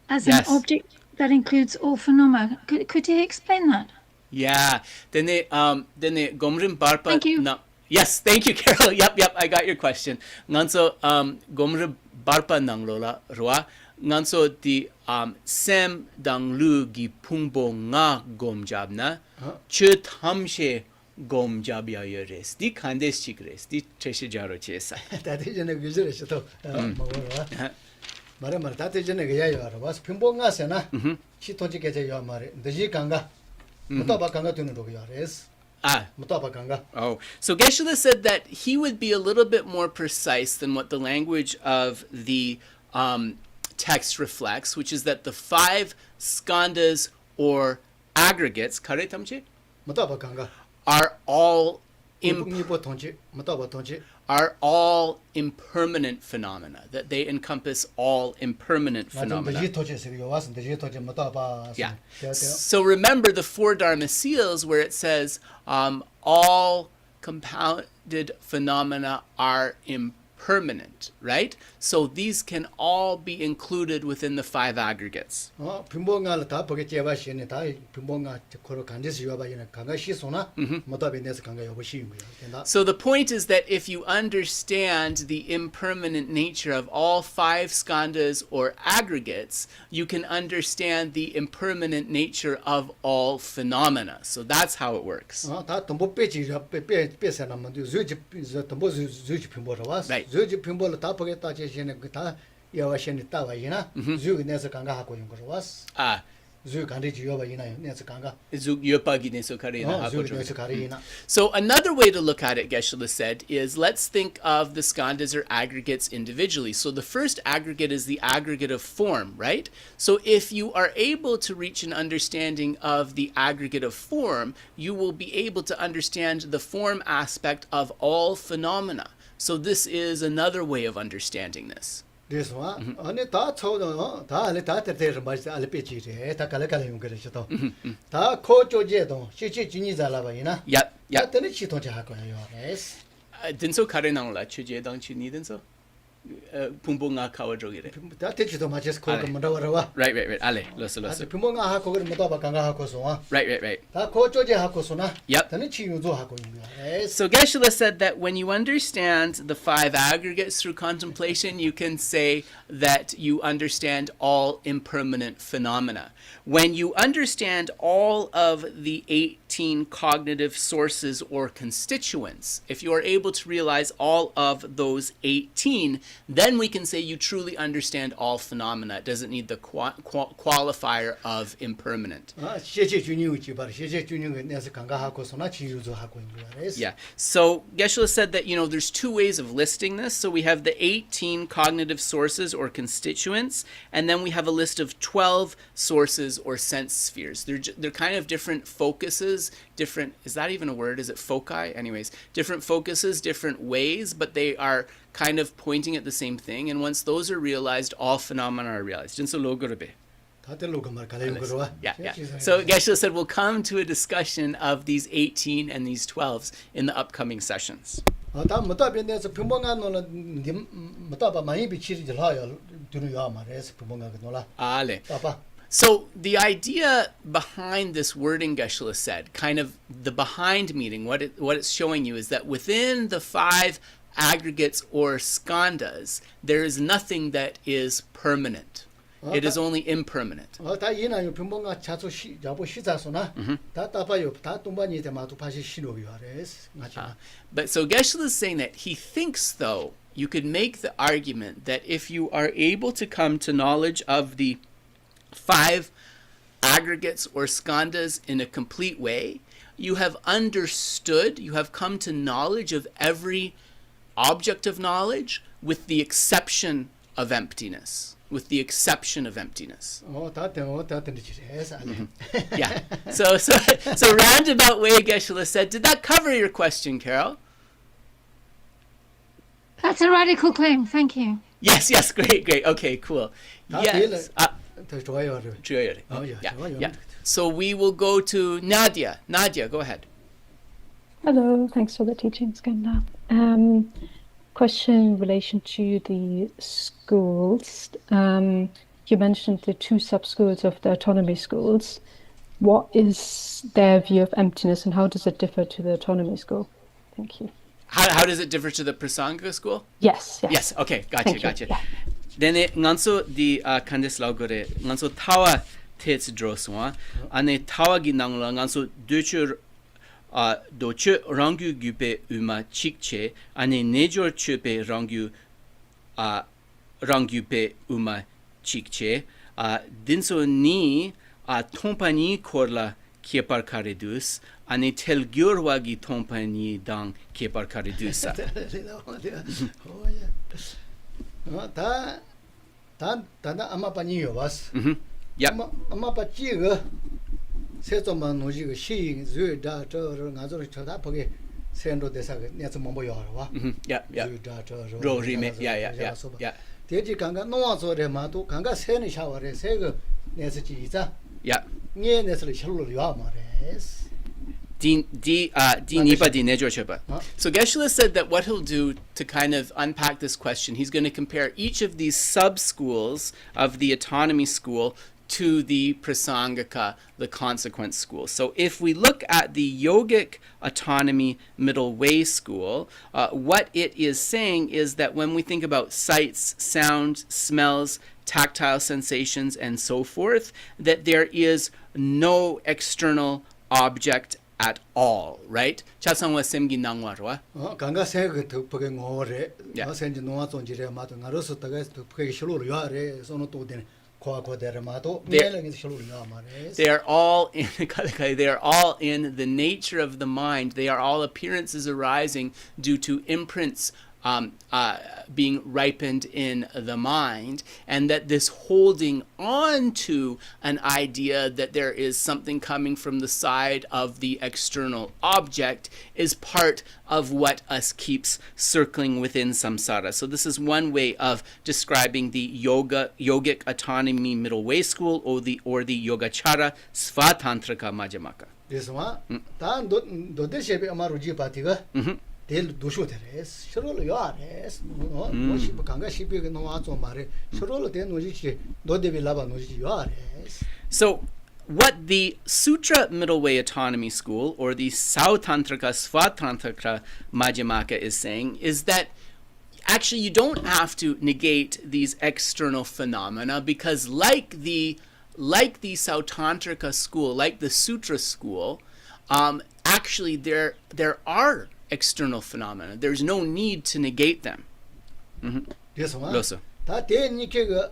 as an object that includes all phenomena. Could you explain that? Yeah. Then gomrim barpa. Thank you. Yes, thank you, Carol. Yep, I got your question. Nganso gomrim barpa nanglola roa. Nganso di sem danglu gi pungbo nga gomjabna che thamshe gomjabya yores di khandes chikres di cheshe jaro chesa 다들 전에 규제를 또 먹어라. 말에 다들 전에 그야요. 와서 핀보 가서나 시토지 계제요 말에. 너지 강가. 못봐 강가 되는 거요. 레스. 못봐 강가. Oh, so Geshe said that he would be a little bit more precise than what the language of the text reflects, which is that the 5 skandhas or aggregates are all impermanent phenomena, that they encompass all impermanent phenomena. Yeah. So remember the 4 Dharma seals where it says all compounded phenomena are impermanent, right? So these can all be included within the 5 aggregates. So the point is that if you understand the impermanent nature of all 5 skandhas or aggregates, you can understand the impermanent nature of all phenomena. So that's how it works. Right. So another way to look at it, Geshe said, is let's think of the skandhas or aggregates individually. So the first aggregate is the aggregate of form, right? So if you are able to reach an understanding of the aggregate of form, you will be able to understand the form aspect of all phenomena. So this is another way of understanding this. This one, only thought so, that much alpicity, ta coach jedo, Zalavaina. Yep, yep. Then she don't have yes. Didn't so Karinang la Chuje, don't you need so? Pumbunga Kawajogire. That teaches so much as called Madara. Right. Ale, Losa. Pumbunga Hako, Madabakanga Hakosoa. Right. Ta coach Hakosona. Yep. Then she uso Hako. So Geshe said that when you understand the 5 aggregates through contemplation, you can say that you understand all impermanent phenomena. When you understand all of the 18 cognitive sources or constituents, if you are able to realize all of those 18, then we can say you truly understand all phenomena. It doesn't need the qualifier of impermanent. Yeah. So Geshe said that, there's 2 ways of listing this. So we have the 18 cognitive sources or constituents, and then we have a list of 12 sources or sense spheres. They're kind of different focuses, different, is that even a word? Is it foci? Anyways, different focuses, different ways, but they are kind of pointing at the same thing. And once those are realized, all phenomena are realized. Yeah. So Geshe said we'll come to a discussion of these 18 and these 12s in the upcoming sessions. So the idea behind this wording, Geshe said, kind of the behind meaning, what it's showing you is that within the 5 aggregates or skandhas, there is nothing that is permanent. It is only impermanent. But so Geshe is saying that he thinks, though, you could make the argument that if you are able to come to knowledge of the 5 aggregates or skandhas in a complete way, you have understood, you have come to knowledge of every object of knowledge with the exception of emptiness. With the exception of emptiness. Yeah. So roundabout way, Geshe said, did that cover your question, Carol? That's a radical claim. Thank you. Yes. Great. Okay, cool. Yes. Yeah. So we will go to Nadia. Nadia, go ahead. Hello. Thanks for the teachings, Ganda. Question in relation to the schools. You mentioned the 2 sub-schools of the autonomy schools. What is their view of emptiness and how does it differ to the autonomy school? Thank you. How does it differ to the Prasanga school? Yes. Yes, okay, gotcha. Then nganso di kandes laugore nganso tawa tets droswa ane tawa gi nangla nganso dochu dochu rangyu gupe uma chikche ane nejor chupe rangyu pe uma chikche dinso ni tompani korla kiepar karedus ane telgyurwa gi tompani dang kiepar karedusa. Tanda amapani was. Yep. Amapachiga Setoman Noji, she, Zuda, Nazor Chadapoge, Sendo de Saga, Netsamomboyarwa. Yeah. Rojime, yeah. Teji Kanga, no one saw the Matu, Kanga Seni shower, Sega, Nessachiza. Yeah. Near Nestle Chuluyamares. So Geshe said that what he'll do to kind of unpack this question, he's going to compare each of these sub-schools of the autonomy school to the Prasangika, the consequence school. So if we look at the yogic autonomy middle way school, what it is saying is that when we think about sights, sounds, smells, tactile sensations, and so forth, that there is no external object at all, right? Chasangwa semgi nangwarwa. Ganga seg to puging over it. Send no one on Jire Mato, Naruso Tagas to pay Shulu Yare, Sono to den They are all in they are all in the nature of the mind. They are all appearances arising due to imprints being ripened in the mind, and that this holding on to an idea that there is something coming from the side of the external object is part of what us keeps circling within samsara. So this is one way of describing the yogic autonomy middle way school, or the Yogacara Svatantrika Madhyamaka. This one, del dushu teres shirolo yares no shibu kanga shibu no azo mare shirolo de noji do de laba noji yares. So what the Sutra Middle Way Autonomy School, or the Sautantrika Svatantrika Madhyamaka, is saying is that actually you don't have to negate these external phenomena, because like the Sautantrika school, like the Sutra school, actually there are external phenomena. There's no need to negate them. Yes, one. Loso. That day Nikega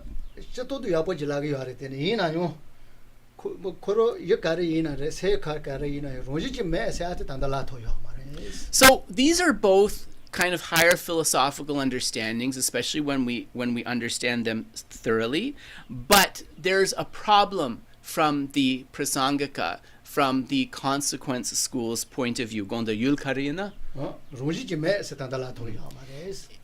Chato do Yapojilagi Yaretina, Koro Yakarina, Sekarina, Roji Mess at Tandalato Yamares. So these are both kind of higher philosophical understandings, especially when we understand them thoroughly. But there's a problem from the Prasangika, from the consequence school's point of view. Gonda Yulkarina.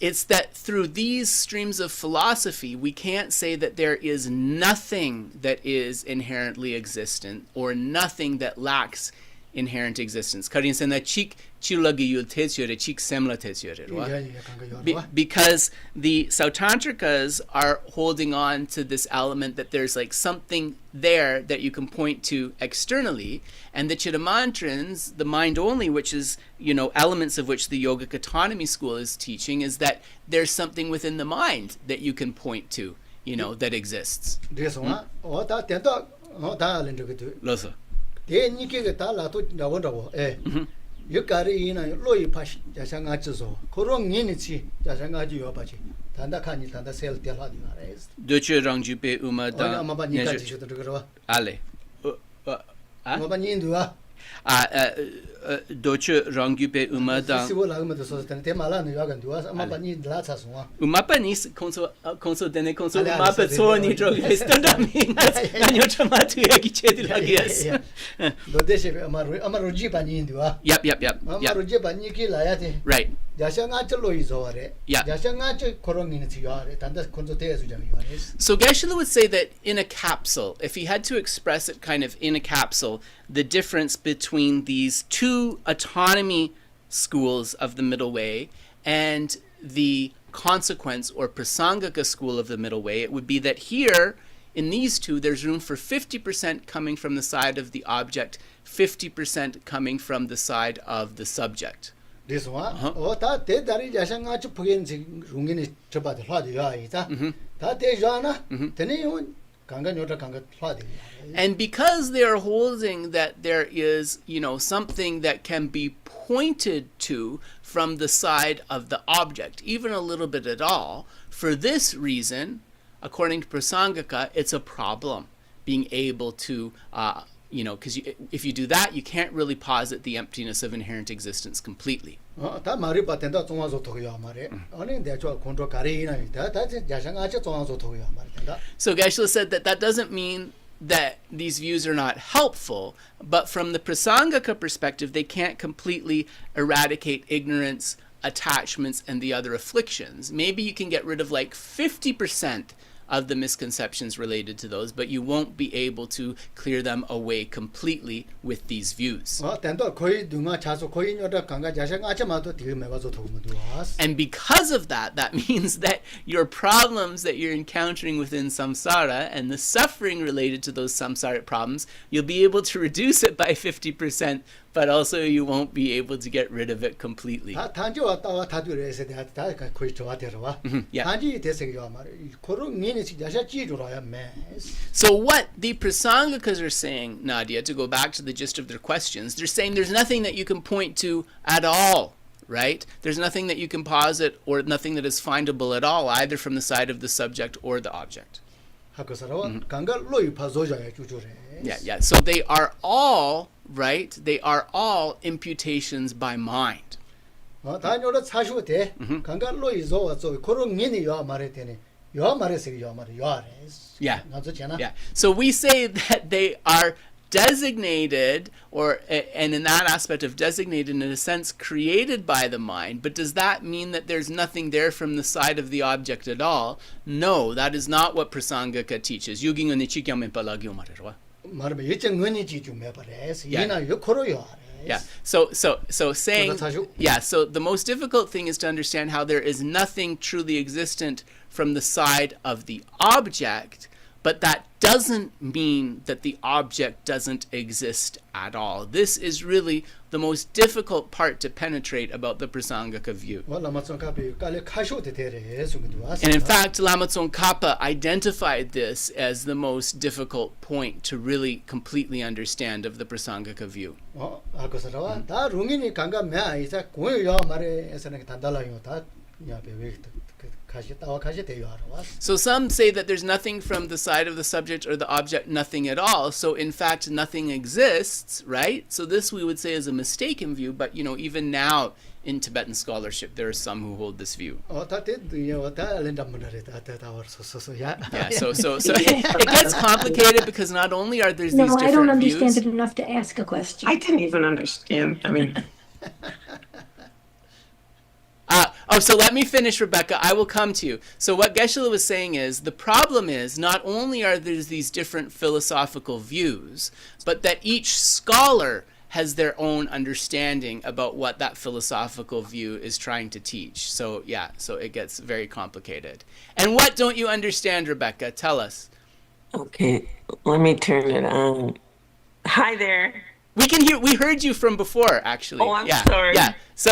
It's that through these streams of philosophy, we can't say that there is nothing that is inherently existent or nothing that lacks inherent existence. Karin sen na chik chilagi yul tesyore chik semla tesyore. Because the Sautantrikas are holding on to this element that there's like something there that you can point to externally, and the Chittamantrins, the mind only, which is, elements of which the Yogic Autonomy School is teaching, is that there's something within the mind that you can point to, that exists. Loso. You carry in a loy pash, Jasangacho, Korong Yabaji, Tandakani, Tanda Sel Teladimares. Doche Rangjupe Umada Ale. Mabanindua. Doche Rangjupe Umada. Umapanis conso dene conso mapazoni drogi standami nanyotamatu yagichedi lagias. Dodeshe Amaruji Panindua. Yep. Amaruji Paniki Layati. Right. Jasangacho Loizore. Yeah. Jasangacho Koronginiare, Tanda Consotes. So Geshe would say that in a capsule, if he had to express it kind of in a capsule, the difference between these two autonomy schools of the middle way and the consequence or prasangika school of the middle way, it would be that here in these two there's room for 50% coming from the side of the object, 50% coming from the side of the subject. This one, that they Jasanga Pugin Rungin Chabat Hadi, that they Jana, Teneon. And because they are holding that there is, something that can be pointed to from the side of the object, even a little bit at all, for this reason, according to Prasangika, it's a problem being able to, because if you do that, you can't really posit the emptiness of inherent existence completely. So Geshe said that doesn't mean that these views are not helpful, but from the Prasangika perspective, they can't completely eradicate ignorance, attachments, and the other afflictions. Maybe you can get rid of like 50% of the misconceptions related to those, but you won't be able to clear them away completely with these views. And because of that, that means that your problems that you're encountering within samsara and the suffering related to those samsaric problems, you'll be able to reduce it by 50%, but also you won't be able to get rid of it completely. Yeah. So what the Prasangikas are saying, Nadia, to go back to the gist of their questions, they're saying there's nothing that you can point to at all, right? There's nothing that you can posit or nothing that is findable at all, either from the side of the subject or the object. 하고서로 강가 로이 파조자야 주주래. Yeah. So they are all, right? They are all imputations by mind. 다녀로 사슈대 강가 로이 조와조 그런 년이 요 말했더니 요 말했어요. 요 말이 요 아래. Yeah. 나도잖아. Yeah. So we say that they are designated, and in that aspect of designated, in a sense, created by the mind. But does that mean that there's nothing there from the side of the object at all? No, that is not what Prasangika teaches. 말하면 일정은이지 좀 해버려서 이나 요 코로요. Yeah. So saying, yeah. So the most difficult thing is to understand how there is nothing truly existent from the side of the object, but that doesn't mean that the object doesn't exist at all. This is really the most difficult part to penetrate about the Prasangika view. And in fact, Lama Tsongkhapa identified this as the most difficult point to really completely understand of the Prasangika view. So some say that there's nothing from the side of the subject or the object, nothing at all. So in fact, nothing exists, right? So this we would say is a mistaken view, but even now in Tibetan scholarship, there are some who hold this view. Yeah, so it gets complicated because not only are there these different views. No, I don't understand it enough to ask a question. I didn't even understand. I mean... So let me finish, Rebecca. I will come to you. So what Geshe was saying is, the problem is not only are there these different philosophical views, but that each scholar has their own understanding about what that philosophical view is trying to teach. So yeah, so it gets very complicated. And what don't you understand, Rebecca? Tell us. Okay, let me turn it on. Hi there. We can hear. We heard you from before, actually. Oh, I'm sorry. Yeah. So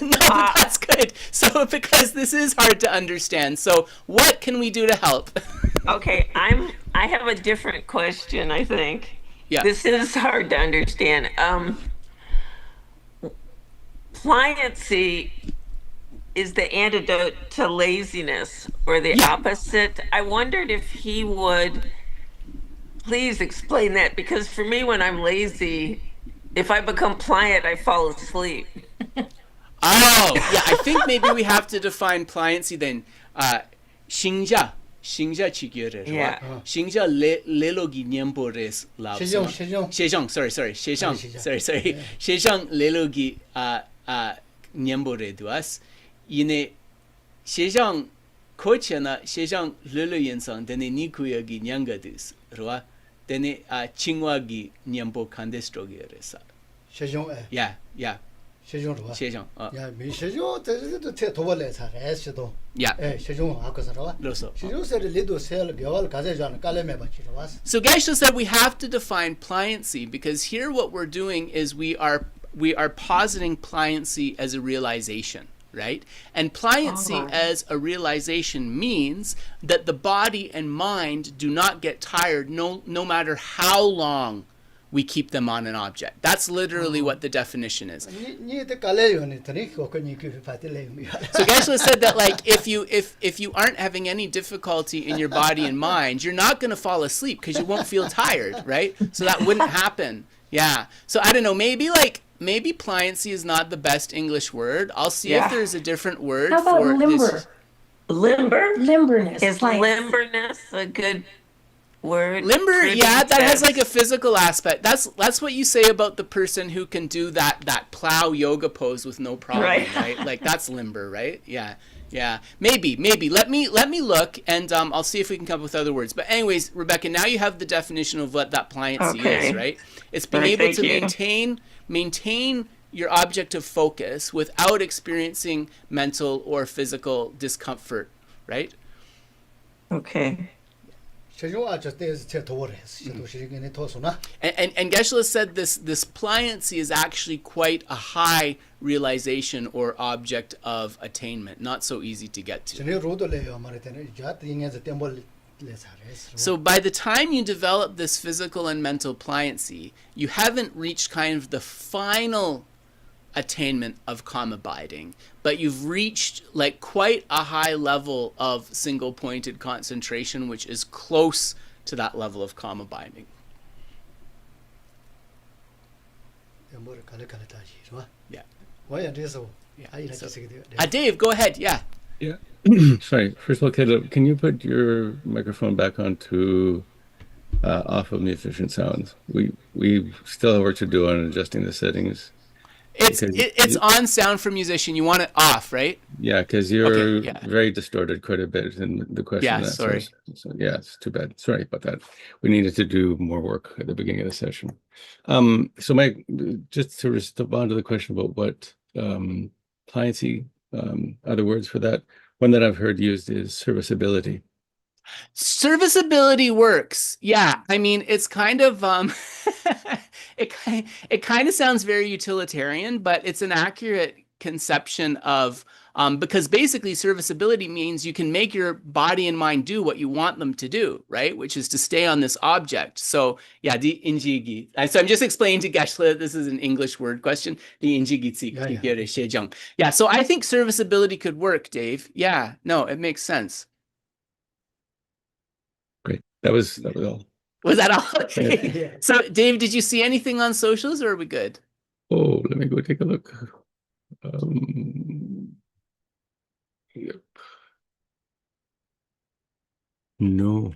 no, but that's good. So because this is hard to understand. So what can we do to help? Okay, I have a different question. I think. Yeah. This is hard to understand. Pliancy is the antidote to laziness, or the opposite. I wondered if he would please explain that, because for me, when I'm lazy, if I become pliant, I fall asleep. Oh, yeah, I think maybe we have to define pliancy then. Shingja chigyorewa. Yeah. Shingja lelogi nyembores lao. Shejong, sorry. Shejong lelogi nyembore duas. Yine shejong kochana shejong lelo yensang dene nikuyagi nyangadis. Rwa. Dene chingwagi nyembo kandestrogi resa. Shejong. Yeah. Shejong rwa. Shejong. Yeah, me shejong te tobale sare sido. Yeah. Shejong hakosarwa. Loso. Shejong sere lido sel gewal kazejan kaleme bachirwas. So Geshe said we have to define pliancy, because here what we're doing is we are positing pliancy as a realization. Right? And pliancy as a realization means that the body and mind do not get tired no matter how long we keep them on an object. That's literally what the definition is. So Geshe said that, like, if you aren't having any difficulty in your body and mind, you're not going to fall asleep because you won't feel tired, right? So that wouldn't happen. Yeah. So I don't know, maybe pliancy is not the best English word. I'll see if there's a different word How about for limber? this. Limberness. Is limberness a good word? Limber, yeah, that has like a physical aspect. That's what you say about the person who can do that plow yoga pose with no problem, right? Like that's limber, right? Yeah. Maybe. Let me look, and I'll see if we can come up with other words. But anyways, Rebecca, now you have the definition of what that pliancy is, right? It's being able to maintain your object of focus without experiencing mental or physical discomfort, right? Okay. And Geshe said this pliancy is actually quite a high realization or object of attainment, not so easy to get to. So by the time you develop this physical and mental pliancy, you haven't reached kind of the final attainment of calm abiding, but you've reached like quite a high level of single pointed concentration, which is close to that level of calm abiding. Yeah. Dave, go ahead. Yeah. Yeah. Sorry. First of all, Caleb, can you put your microphone back onto off of inefficient sounds? We still have work to do on adjusting the settings. It's on sound for musician. You want it off, right? Yeah, because you're very distorted quite a bit in the question. Yeah, sorry. So yeah, it's too bad. Sorry about that. We needed to do more work at the beginning of the session. So Mike, just to respond to the question about what pliancy, other words for that, one that I've heard used is serviceability. Serviceability works. Yeah, I mean, it's kind of it kind of sounds very utilitarian, but it's an accurate conception of because basically serviceability means you can make your body and mind do what you want them to do, right? Which is to stay on this object. So yeah, the injigi. So I'm just explaining to Geshe, this is an English word question. The injigi. Yeah, so I think serviceability could work, Dave. Yeah, no, it makes sense. Great. That was all. Was that all? Okay. Yeah. So, Dave, did you see anything on socials, or are we good? Oh, let me go take a look. Yep. No,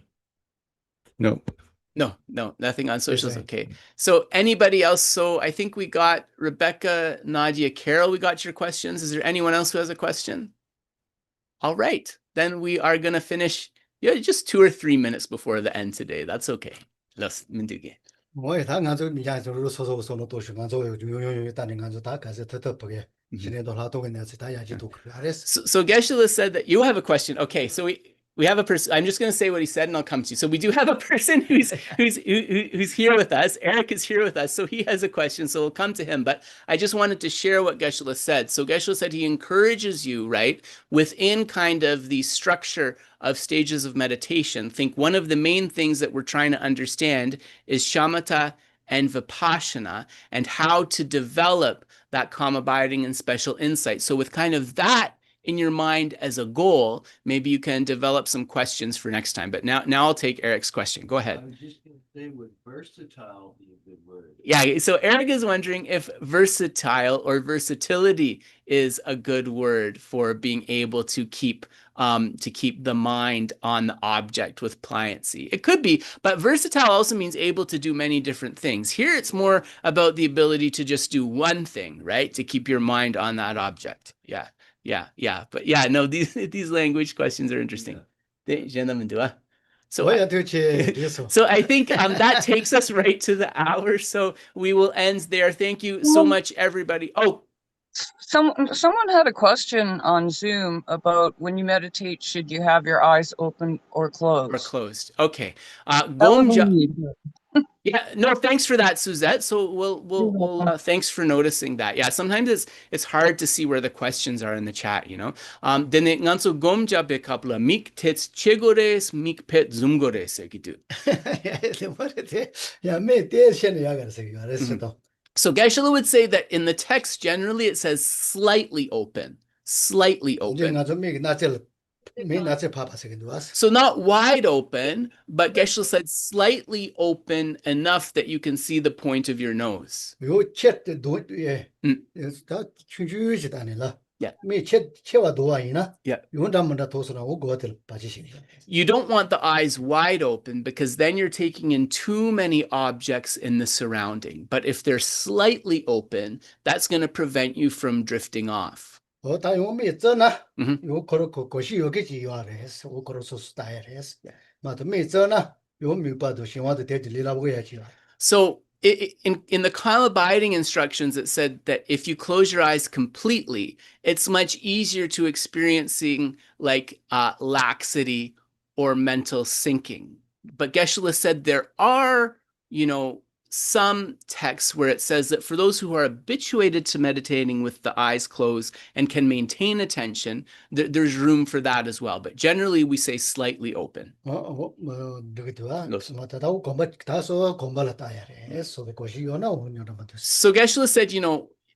nothing on socials. Okay. So, anybody else? So, I think we got Rebecca, Nadia, Carol. We got your questions. Is there anyone else who has a question? All right. Then we are going to finish. Yeah, just 2 or 3 minutes before the end today. That's okay. Let's do it. So Geshe said that you have a question. Okay, so we have a person. I'm just going to say what he said, and I'll come to you. So we do have a person who's here with us. Eric is here with us, so he has a question. So we'll come to him. But I just wanted to share what Geshe said. So Geshe said he encourages you, right, within kind of the structure of stages of meditation. Think one of the main things that we're trying to understand is śamatha and vipaśyanā, and how to develop that calm abiding and special insight. So with kind of that in your mind as a goal, maybe you can develop some questions for next time. But now I'll take Eric's question. Go ahead. I was just going to say, would versatile be a good word? Yeah, so Eric is wondering if versatile or versatility is a good word for being able to keep the mind on the object with pliancy. It could be, but versatile also means able to do many different things. Here it's more about the ability to just do one thing, right? To keep your mind on that object. Yeah. But yeah, no, these language questions are interesting. Yeah. So I think that takes us right to the hour. So we will end there. Thank you so much, everybody. Oh, someone had a question on Zoom about when you meditate, should you have your eyes open or closed? Or closed. Okay. Gomja. Yeah, no, thanks for that, Suzette. So we'll thanks for noticing that. Yeah, sometimes it's hard to see where the questions are in the chat, you know. Then nganso gomja be kapla mik tets chegores mik pet zumgores gitu. So Geshe would say that in the text generally it says slightly open. Slightly open. So not wide open, but Geshe said slightly open enough that you can see the point of your nose. Yeah. You don't want the eyes wide open because then you're taking in too many objects in the surrounding. But if they're slightly open, that's going to prevent you from drifting off. So in the calm abiding instructions, it said that if you close your eyes completely, it's much easier to experiencing like laxity or mental sinking. But Geshe said there are, some texts where it says that for those who are habituated to meditating with the eyes closed and can maintain attention, there's room for that as well. But generally, we say slightly open. So Geshe said,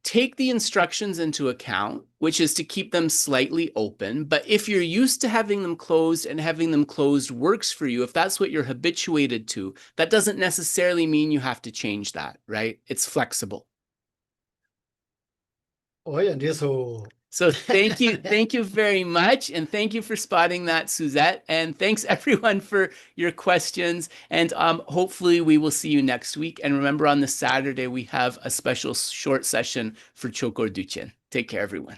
take the instructions into account, which is to keep them slightly open. But if you're used to having them closed and having them closed works for you, if that's what you're habituated to, that doesn't necessarily mean you have to change that, right? It's flexible. Oh, yeah, this so So thank you very much. And thank you for spotting that, Suzette. And thanks everyone for your questions. And hopefully we will see you next week. And remember, on the Saturday, we have a special short session for Chokor Duchen. Take care, everyone.